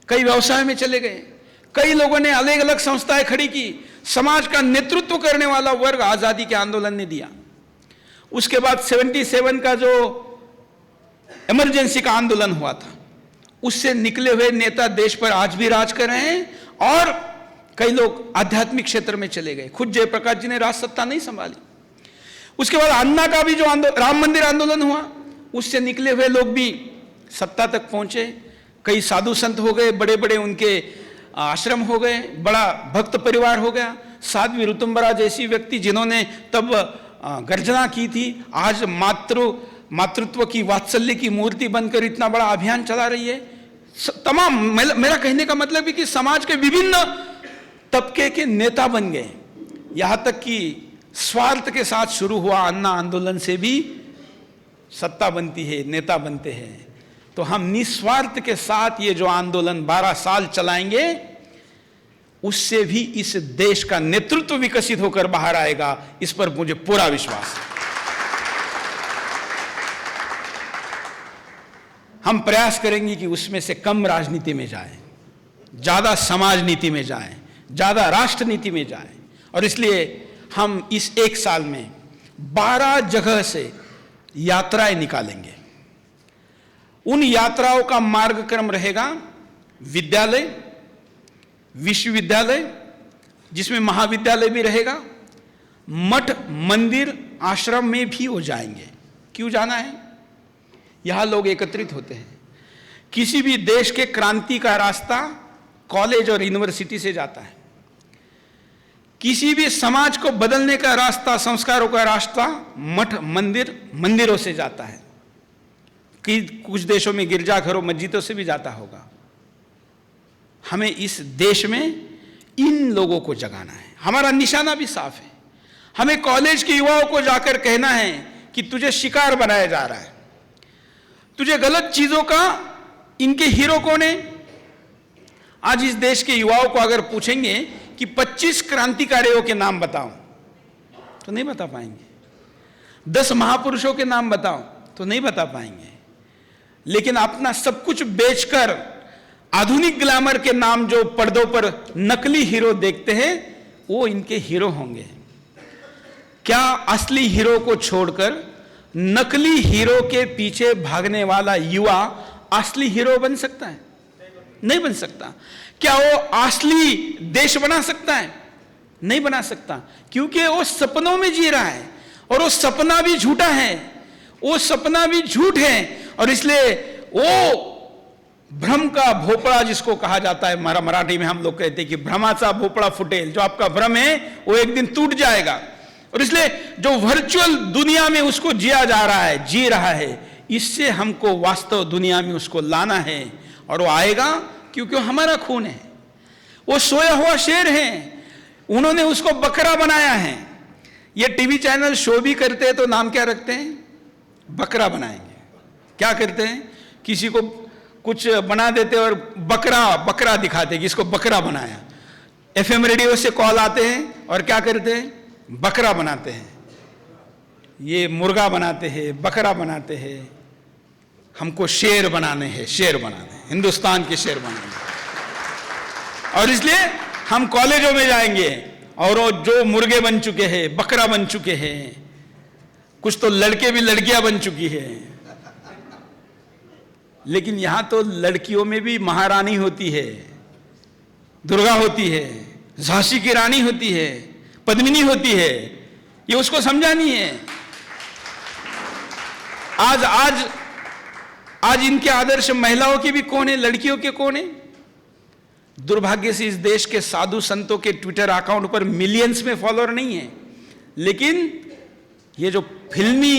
कई व्यवसाय में चले गए, कई लोगों ने अलग अलग संस्थाएं खड़ी की। समाज का नेतृत्व करने वाला वर्ग आजादी के आंदोलन ने दिया। उसके बाद 77 का जो इमरजेंसी का आंदोलन हुआ था, उससे निकले हुए नेता देश पर आज भी राज कर रहे हैं। और कई लोग आध्यात्मिक क्षेत्र में चले गए। खुद जयप्रकाश जी ने राज सत्ता नहीं संभाली। उसके बाद अन्ना का भी जो राम मंदिर आंदोलन हुआ, उससे निकले हुए लोग भी सत्ता तक पहुंचे। कई साधु संत हो गए, बड़े बड़े उनके आश्रम हो गए, बड़ा भक्त परिवार हो गया। साध्वी ऋतुम्बरा जैसी व्यक्ति जिन्होंने तब गर्जना की थी, आज मातृत्व की, वात्सल्य की मूर्ति बनकर इतना बड़ा अभियान चला रही है। तमाम, मेरा कहने का मतलब है कि समाज के विभिन्न तबके के नेता बन गए। यहां तक कि स्वार्थ के साथ शुरू हुआ अन्ना आंदोलन से भी सत्ता बनती है, नेता बनते हैं। तो हम निस्वार्थ के साथ ये जो आंदोलन 12 साल चलाएंगे, उससे भी इस देश का नेतृत्व विकसित होकर बाहर आएगा, इस पर मुझे पूरा विश्वास है। हम प्रयास करेंगे कि उसमें से कम राजनीति में जाए, ज्यादा समाज नीति में जाए, ज्यादा राष्ट्र नीति में जाए। और इसलिए हम इस 1 साल में 12 जगह से यात्राएं निकालेंगे। उन यात्राओं का मार्गक्रम रहेगा विद्यालय, विश्वविद्यालय, जिसमें महाविद्यालय भी रहेगा, मठ, मंदिर, आश्रम में भी वो जाएंगे। क्यों जाना है? यहां लोग एकत्रित होते हैं। किसी भी देश के क्रांति का रास्ता कॉलेज और यूनिवर्सिटी से जाता है। किसी भी समाज को बदलने का रास्ता, संस्कारों का रास्ता मठ, मंदिर, मंदिरों से जाता है। कि कुछ देशों में गिरजाघरों, मस्जिदों से भी जाता होगा। हमें इस देश में इन लोगों को जगाना है। हमारा निशाना भी साफ है। हमें कॉलेज के युवाओं को जाकर कहना है कि तुझे शिकार बनाया जा रहा है, तुझे गलत चीजों का, इनके हीरो कौन है? आज इस देश के युवाओं को अगर पूछेंगे कि 25 क्रांतिकारियों के नाम बताओ तो नहीं बता पाएंगे। 10 महापुरुषों के नाम बताओ तो नहीं बता पाएंगे। लेकिन अपना सब कुछ बेचकर आधुनिक ग्लैमर के नाम जो पर्दों पर नकली हीरो देखते हैं, वो इनके हीरो होंगे। क्या असली हीरो को छोड़कर नकली हीरो के पीछे भागने वाला युवा असली हीरो बन सकता है? नहीं बन सकता। क्या वो असली देश बना सकता है? नहीं बना सकता, क्योंकि वो सपनों में जी रहा है और वो सपना भी झूठा है, वो सपना भी झूठ है। और इसलिए वो भ्रम का भोपड़ा जिसको कहा जाता है, मराठी में हम लोग कहते हैं कि भ्रमाचा भोपड़ा फुटेल, जो आपका भ्रम है वो एक दिन टूट जाएगा। और इसलिए जो वर्चुअल दुनिया में उसको जिया जा रहा है, जी रहा है, इससे हमको वास्तव दुनिया में उसको लाना है। और वो आएगा क्योंकि हमारा खून है। वो सोया हुआ शेर है, उन्होंने उसको बकरा बनाया है। ये टीवी चैनल शो भी करते हैं तो नाम क्या रखते हैं? बकरा बनाएंगे। क्या करते हैं? किसी को कुछ बना देते और बकरा बकरा दिखाते कि इसको बकरा बनाया। एफएम रेडियो से कॉल आते हैं और क्या करते हैं? बकरा बनाते हैं। ये मुर्गा बनाते हैं, बकरा बनाते हैं। हमको शेर बनाने हैं, शेर बनाने हैं, हिंदुस्तान के शेर बनाने। और इसलिए हम कॉलेजों में जाएंगे और वो जो मुर्गे बन चुके हैं, बकरा बन चुके हैं, कुछ तो लड़के भी लड़कियां बन चुकी है। लेकिन यहां तो लड़कियों में भी महारानी होती है, दुर्गा होती है, झांसी की रानी होती है, पद्मिनी होती है। ये उसको समझानी है। आज इनके आदर्श महिलाओं के भी कौन है, लड़कियों के कौन है? दुर्भाग्य से इस देश के साधु संतों के ट्विटर अकाउंट पर मिलियंस में फॉलोअर नहीं है, लेकिन ये जो फिल्मी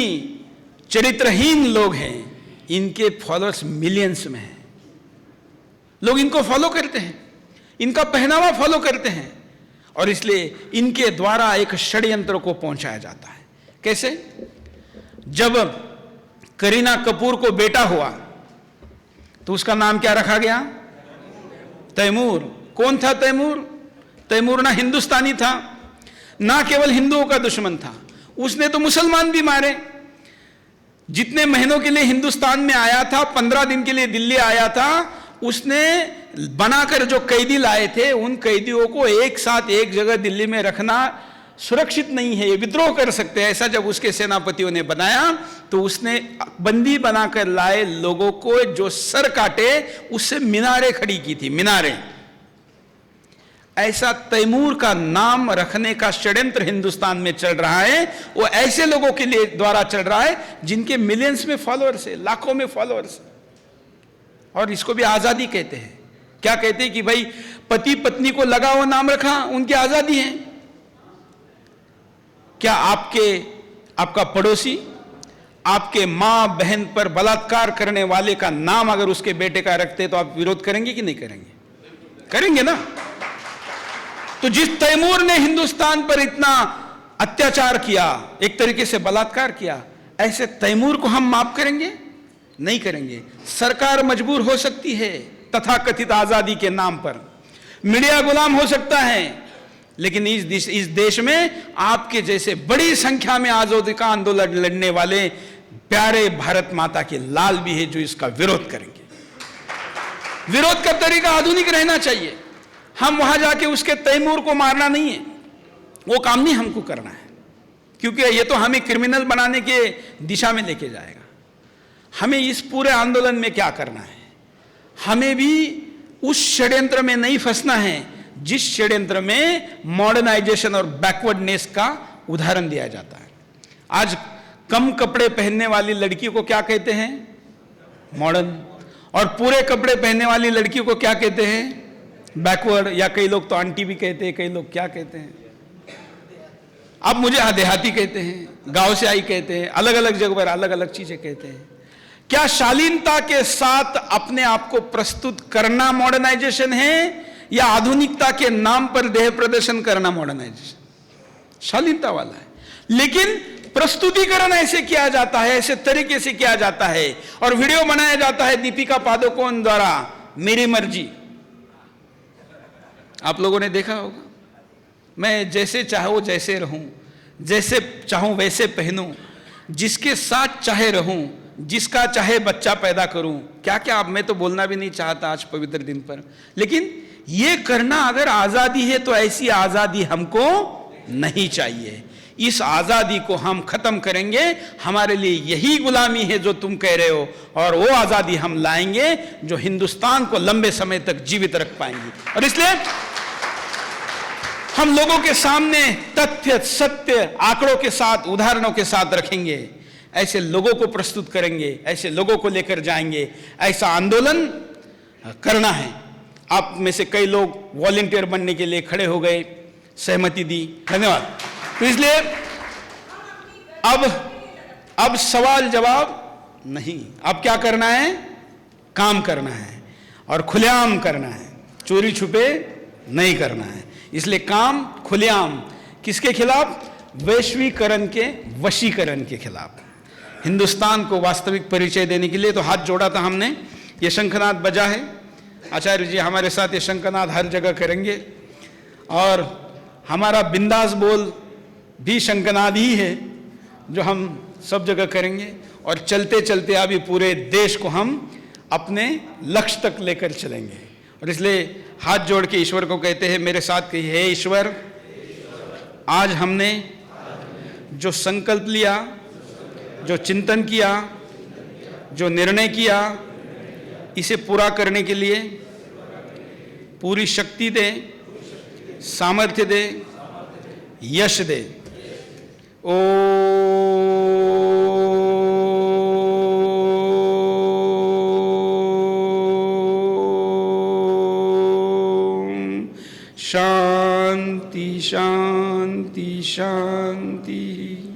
चरित्रहीन लोग हैं, इनके फॉलोअर्स मिलियंस में हैं। लोग इनको फॉलो करते हैं, इनका पहनावा फॉलो करते हैं, और इसलिए इनके द्वारा एक षड्यंत्र को पहुंचाया जाता है। कैसे? जब करीना कपूर को बेटा हुआ तो उसका नाम क्या रखा गया? तैमूर। कौन था तैमूर? तैमूर ना हिंदुस्तानी था, ना केवल हिंदुओं का दुश्मन था, उसने तो मुसलमान भी मारे। जितने महीनों के लिए हिंदुस्तान में आया था, 15 दिन के लिए दिल्ली आया था, उसने बनाकर जो कैदी लाए थे, उन कैदियों को एक साथ एक जगह दिल्ली में रखना सुरक्षित नहीं है, ये विद्रोह कर सकते हैं। ऐसा जब उसके सेनापतियों ने बनाया तो उसने बंदी बनाकर लाए लोगों को जो सर काटे उससे मीनारें खड़ी की थी, मीनारें। ऐसा तैमूर का नाम रखने का षड्यंत्र हिंदुस्तान में चल रहा है। वो ऐसे लोगों के लिए द्वारा चल रहा है जिनके मिलियंस में फॉलोअर्स है, लाखों में फॉलोअर्स। और इसको भी आजादी कहते हैं। क्या कहते हैं कि भाई पति पत्नी को लगा हुआ नाम रखा, उनकी आजादी है। क्या आपका पड़ोसी आपके मां बहन पर बलात्कार करने वाले का नाम अगर उसके बेटे का रखते तो आप विरोध करेंगे कि नहीं करेंगे? करेंगे ना। तो जिस तैमूर ने हिंदुस्तान पर इतना अत्याचार किया, एक तरीके से बलात्कार किया, ऐसे तैमूर को हम माफ करेंगे? नहीं करेंगे। सरकार मजबूर हो सकती है तथाकथित आजादी के नाम पर, मीडिया गुलाम हो सकता है, लेकिन इस देश में आपके जैसे बड़ी संख्या में आजादी का आंदोलन लड़ने वाले प्यारे भारत माता के लाल भी है जो इसका विरोध करेंगे। विरोध का तरीका आधुनिक रहना चाहिए। हम वहां जाके उसके तैमूर को मारना नहीं है, वो काम नहीं हमको करना है। क्योंकि ये तो हमें क्रिमिनल बनाने के दिशा में लेके जाएगा। हमें इस पूरे आंदोलन में क्या करना है, हमें भी उस षड्यंत्र में नहीं फंसना है जिस षड्यंत्र में मॉडर्नाइजेशन और बैकवर्डनेस का उदाहरण दिया जाता है। आज कम कपड़े पहनने वाली लड़की को क्या कहते हैं? मॉडर्न। और पूरे कपड़े पहनने वाली लड़की को क्या कहते हैं? बैकवर्ड, या कई लोग तो आंटी भी कहते हैं, कई लोग क्या कहते हैं, अब मुझे देहाती कहते हैं, गांव से आई कहते हैं, अलग अलग जगह पर अलग अलग चीजें कहते हैं। क्या शालीनता के साथ अपने आप को प्रस्तुत करना मॉडर्नाइजेशन है, या आधुनिकता के नाम पर देह प्रदर्शन करना मॉडर्नाइजेशन? शालीनता वाला है, लेकिन प्रस्तुतिकरण ऐसे किया जाता है, ऐसे तरीके से किया जाता है, और वीडियो बनाया जाता है दीपिका पादुकोण द्वारा, मेरी मर्जी। आप लोगों ने देखा होगा, मैं जैसे चाहूं जैसे रहूं, जैसे चाहूं वैसे पहनूं, जिसके साथ चाहे रहूं, जिसका चाहे बच्चा पैदा करूं, क्या क्या। अब मैं तो बोलना भी नहीं चाहता आज पवित्र दिन पर, लेकिन ये करना अगर आजादी है तो ऐसी आजादी हमको नहीं चाहिए। इस आजादी को हम खत्म करेंगे, हमारे लिए यही गुलामी है जो तुम कह रहे हो, और वो आजादी हम लाएंगे जो हिंदुस्तान को लंबे समय तक जीवित रख पाएंगी। और इसलिए हम लोगों के सामने तथ्य, सत्य, आंकड़ों के साथ, उदाहरणों के साथ रखेंगे, ऐसे लोगों को प्रस्तुत करेंगे, ऐसे लोगों को लेकर जाएंगे। ऐसा आंदोलन करना है। आप में से कई लोग वॉलंटियर बनने के लिए खड़े हो गए, सहमति दी, धन्यवाद। तो इसलिए अब सवाल जवाब नहीं, अब क्या करना है? काम करना है, और खुलेआम करना है, चोरी छुपे नहीं करना है। इसलिए काम खुलेआम, किसके खिलाफ? वैश्वीकरण के वशीकरण के खिलाफ। हिंदुस्तान को वास्तविक परिचय देने के लिए तो हाथ जोड़ा था हमने, ये शंखनाद बजा है, आचार्य जी हमारे साथ ये शंखनाद हर जगह करेंगे, और हमारा बिंदास बोल भी शंखनाद ही है जो हम सब जगह करेंगे, और चलते चलते अभी पूरे देश को हम अपने लक्ष्य तक लेकर चलेंगे। और इसलिए हाथ जोड़ के ईश्वर को कहते हैं, मेरे साथ कहिए, हे ईश्वर, आज हमने जो संकल्प लिया, जो चिंतन किया, जो निर्णय किया, इसे पूरा करने के लिए पूरी शक्ति दे, सामर्थ्य दे, यश दे। शांति शांति शांति।